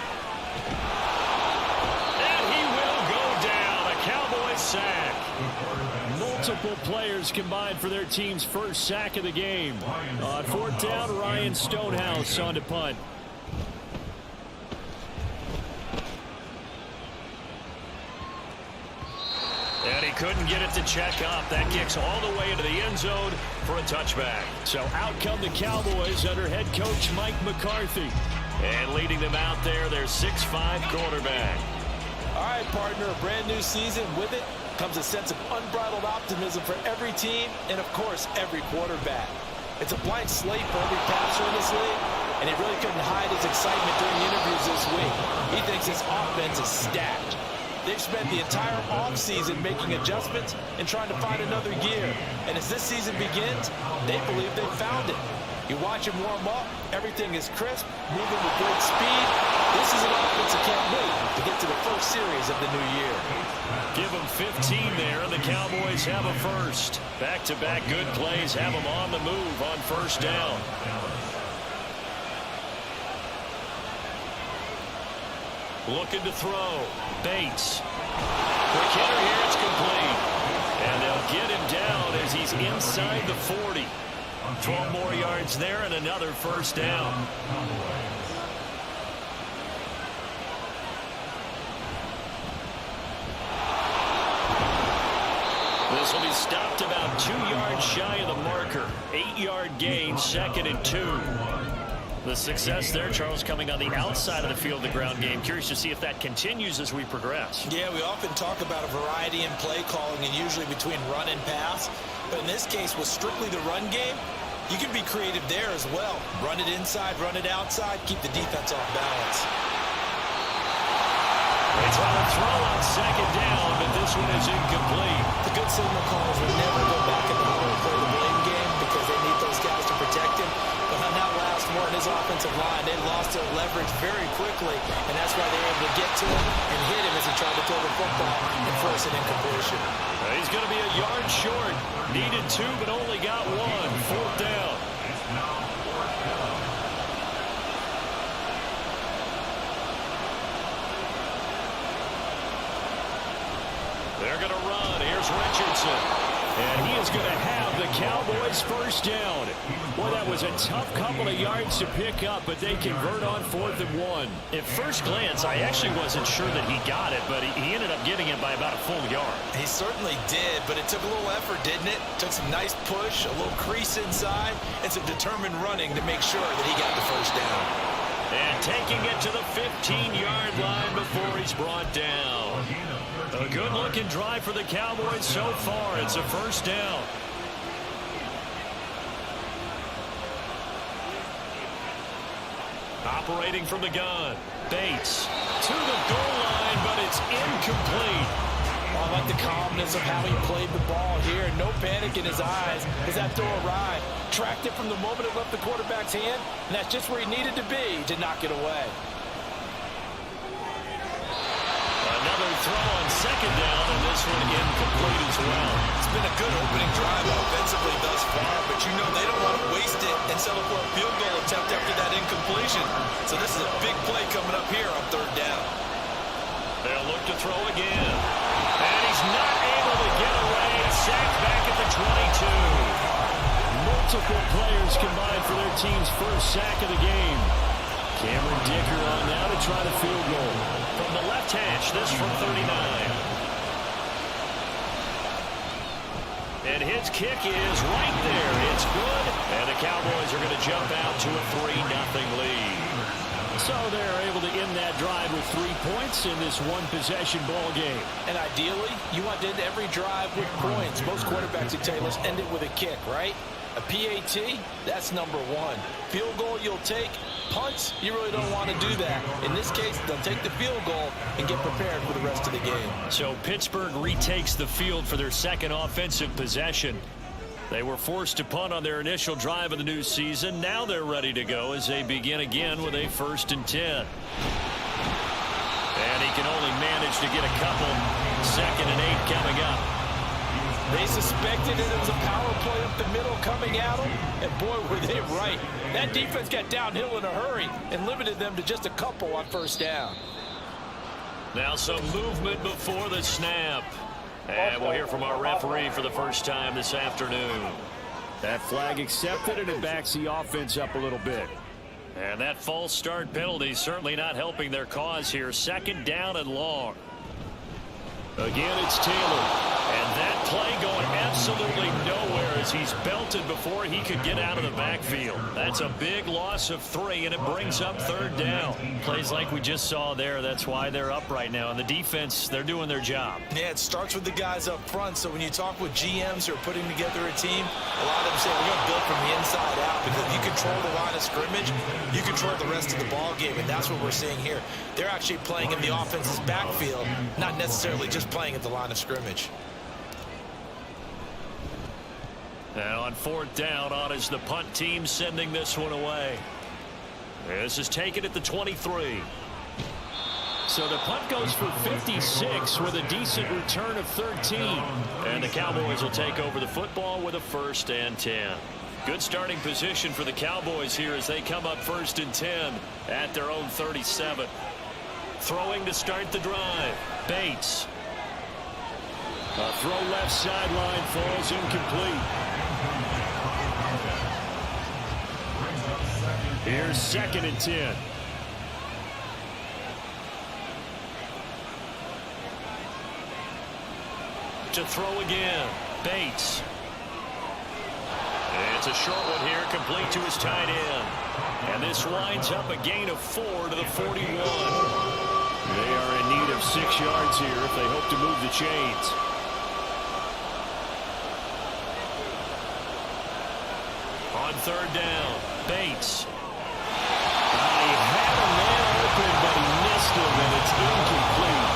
And he will go down. A Cowboys sack. Multiple players combined for their team's first sack of the game. On 4th down, Ryan Stonehouse on to punt. And he couldn't get it to check up. That kicks all the way into the end zone for a touchback. So out come the Cowboys under head coach Mike McCarthy. And leading them out there, their 6'5" quarterback. All right, partner, a brand new season. With it comes a sense of unbridled optimism for every team and, of course, every quarterback. It's a blank slate for every passer in this league, and he really couldn't hide his excitement during the interviews this week. He thinks his offense is stacked. They've spent the entire offseason making adjustments and trying to find another gear. And as this season begins, they believe they've found it. You watch him warm up, everything is crisp, moving with great speed. This is an offense that can't wait to get to the first series of the new year. Give them 15 there, and the Cowboys have a first. Back-to-back good plays have them on the move on 1st down. Looking to throw. Bates. Quick hitter here, it's complete. And they'll get him down as he's inside the 40. 12 more yards there and another 1st down. This will be stopped about 2 yards shy of the marker. 8-yard gain, 2nd and 2. The success there, Charles, coming on the outside of the field, the ground game. Curious to see if that continues as we progress. Yeah, we often talk about a variety in play calling and usually between run and pass. But in this case, with strictly the run game, you can be creative there as well. Run it inside, run it outside, keep the defense off balance. They try to throw on 2nd down, but this one is incomplete. The good signal callers will never go back in the hole and play the blame game because they need those guys to protect him. But on that last one, his offensive line, they lost their leverage very quickly, and that's why they were able to get to him and hit him as he tried to throw the football and force an incompletion. He's going to be a yard short. Needed 2, but only got 1. 4th down. They're going to run. Here's Richardson. And he is going to have the Cowboys first down. Boy, that was a tough couple of yards to pick up, but they convert on 4th and 1. At first glance, I actually wasn't sure that he got it, but he ended up getting it by about a full yard. He certainly did, but it took a little effort, didn't it? Took some nice push, a little crease inside, and some determined running to make sure that he got the first down. And taking it to the 15-yard line before he's brought down. A good-looking drive for the Cowboys so far. It's a first down. Operating from the gun. Bates to the goal line, but it's incomplete. Oh, I like the calmness of how he played the ball here. No panic in his eyes as that throw arrived. Tracked it from the moment it left the quarterback's hand, and that's just where he needed to be to knock it away. Another throw on second down, and this one incomplete as well. It's been a good opening drive offensively thus far, but you know they don't want to waste it and settle for a field goal attempt after that incompletion. So this is a big play coming up here on 3rd down. They'll look to throw again. And he's not able to get away. Sacked back at the 22. Multiple players combined for their team's first sack of the game. Cameron Dicker on now to try the field goal. From the left hash, this from 39. And his kick is right there. It's good. And the Cowboys are going to jump out to a 3-0 lead. So they're able to end that drive with 3 points in this one-possession ball game. And ideally, you want to end every drive with points. Most quarterbacks would tell you, let's end it with a kick, right? A PAT, that's number 1. Field goal you'll take. Punts, you really don't want to do that. In this case, they'll take the field goal and get prepared for the rest of the game. So Pittsburgh retakes the field for their second offensive possession. They were forced to punt on their initial drive of the new season. Now they're ready to go as they begin again with a 1st and 10. And he can only manage to get a couple. 2nd and 8 coming up. They suspected it was a power play up the middle coming at them, and boy, were they right. That defense got downhill in a hurry and limited them to just a couple on 1st down. Now some movement before the snap. And we'll hear from our referee for the first time this afternoon. That flag accepted, and it backs the offense up a little bit. And that false start penalty certainly not helping their cause here. 2nd down and long. Again, it's Taylor. And that play going absolutely nowhere as he's belted before he could get out of the backfield. That's a big loss of 3, and it brings up 3rd down. Plays like we just saw there. That's why they're up right now. And the defense, they're doing their job. Yeah, it starts with the guys up front. So when you talk with GMs who are putting together a team, a lot of them say we're going to build from the inside out, because if you control the line of scrimmage, you control the rest of the ball game, and that's what we're seeing here. They're actually playing in the offense's backfield, not necessarily just playing at the line of scrimmage. Now on 4th down, on is the punt team sending this one away. This is taken at the 23. So the punt goes for 56 with a decent return of 13. And the Cowboys will take over the football with a 1st and 10. Good starting position for the Cowboys here as they come up 1st and 10 at their own 37. Throwing to start the drive. Bates. A throw left sideline falls incomplete. Here's 2nd and 10. To throw again. Bates. It's a short one here, complete to his tight end. And this winds up a gain of 4 to the 41. They are in need of 6 yards here if they hope to move the chains. On 3rd down, Bates. He had a man open, but he missed him, and it's incomplete.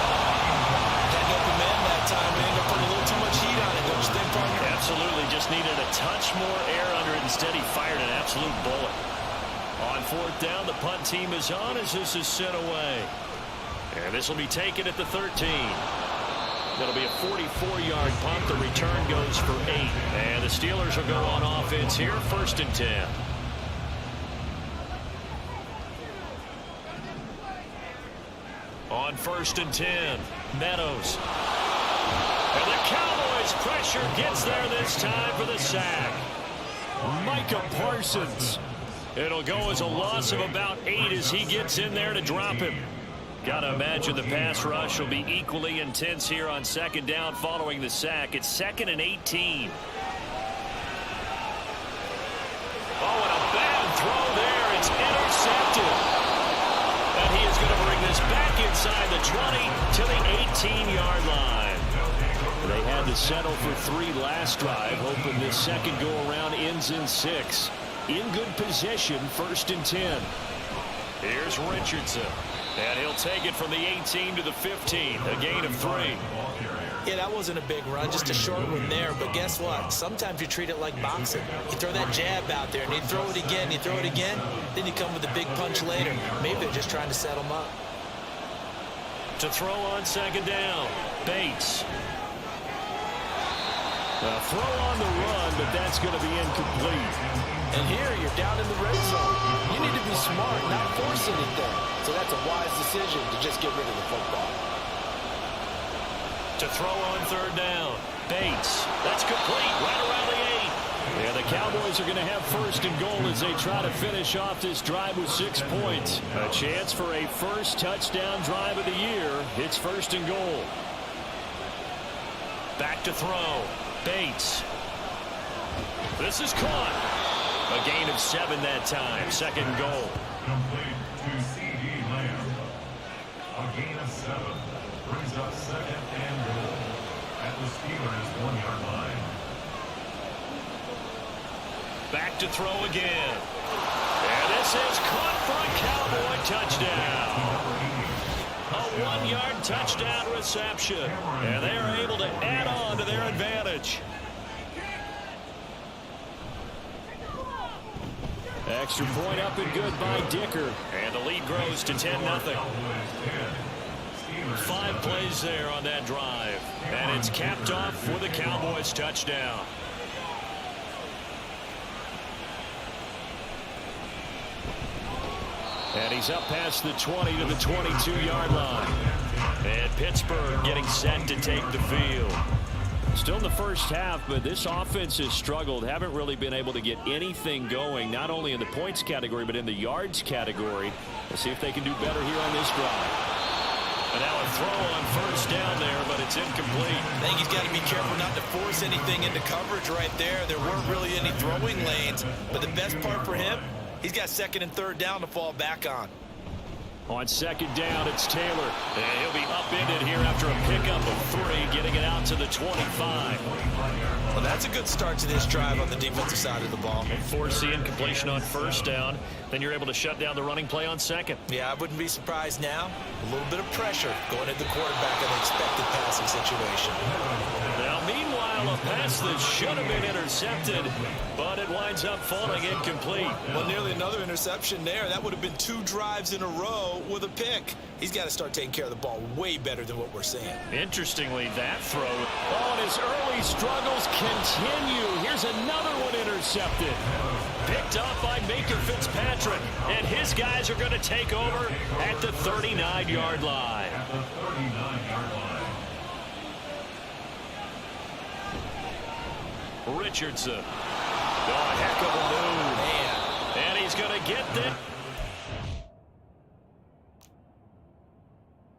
Had an open man that time, man. They're putting a little too much heat on it, don't you think, partner? Absolutely, just needed a touch more air under it. Instead, he fired an absolute bullet. On 4th down, the punt team is on as this is sent away. And this will be taken at the 13. That'll be a 44-yard punt. The return goes for 8. And the Steelers will go on offense here, 1st and 10. On 1st and 10, Meadows. And the Cowboys pressure gets there this time for the sack. Micah Parsons. It'll go as a loss of about 8 as he gets in there to drop him. Gotta imagine the pass rush will be equally intense here on second down following the sack. It's 2nd and 18. Oh, and a bad throw there. It's intercepted. And he is going to bring this back inside the 20 to the 18-yard line. They had to settle for 3 last drive, hoping this second go-around ends in 6. In good position, 1st and 10. Here's Richardson. And he'll take it from the 18 to the 15, a gain of 3. Yeah, that wasn't a big run, just a short one there. But guess what? Sometimes you treat it like boxing. You throw that jab out there, and you throw it again, you throw it again, then you come with a big punch later. Maybe they're just trying to set them up. To throw on second down, Bates. A throw on the run, but that's going to be incomplete. And here you're down in the red zone. You need to be smart, not force anything. So that's a wise decision to just get rid of the football. To throw on third down, Bates. That's complete right around the 8. Yeah, the Cowboys are going to have 1st and goal as they try to finish off this drive with 6 points. A chance for a first touchdown drive of the year. It's 1st and goal. Back to throw, Bates. This is caught. A gain of 7 that time. 2nd and goal. Complete to C.D. Lamb. A gain of 7. Brings up 2nd and goal at the Steelers' 1-yard line. Back to throw again. And this is caught for a Cowboy touchdown. A 1-yard touchdown reception. And they are able to add on to their advantage. Extra point up and good by Dicker. And the lead grows to 10-0. 5 plays there on that drive. And it's capped off with a Cowboys touchdown. And he's up past the 20 to the 22-yard line. And Pittsburgh getting set to take the field. Still in the first half, but this offense has struggled. Haven't really been able to get anything going, not only in the points category, but in the yards category. We'll see if they can do better here on this drive. And now a throw on first down there, but it's incomplete. I think he's got to be careful not to force anything into coverage right there. There weren't really any throwing lanes, but the best part for him, he's got 2nd and 3rd down to fall back on. On 2nd down, it's Taylor. And he'll be upended here after a pickup of 3, getting it out to the 25. Well, that's a good start to this drive on the defensive side of the ball. Force the incompletion on first down. Then you're able to shut down the running play on 2nd. Yeah, I wouldn't be surprised now. A little bit of pressure going at the quarterback in an expected passing situation. Now, meanwhile, a pass that should have been intercepted, but it winds up falling incomplete. Well, nearly another interception there. That would have been 2 drives in a row with a pick. He's got to start taking care of the ball way better than what we're seeing. Interestingly, that throw. Oh, and his early struggles continue. Here's another one intercepted. Picked up by Minka Fitzpatrick, and his guys are going to take over at the 39-yard line. At the 39-yard line. Richardson. Oh, a heck of a move. Man. And he's going to get that.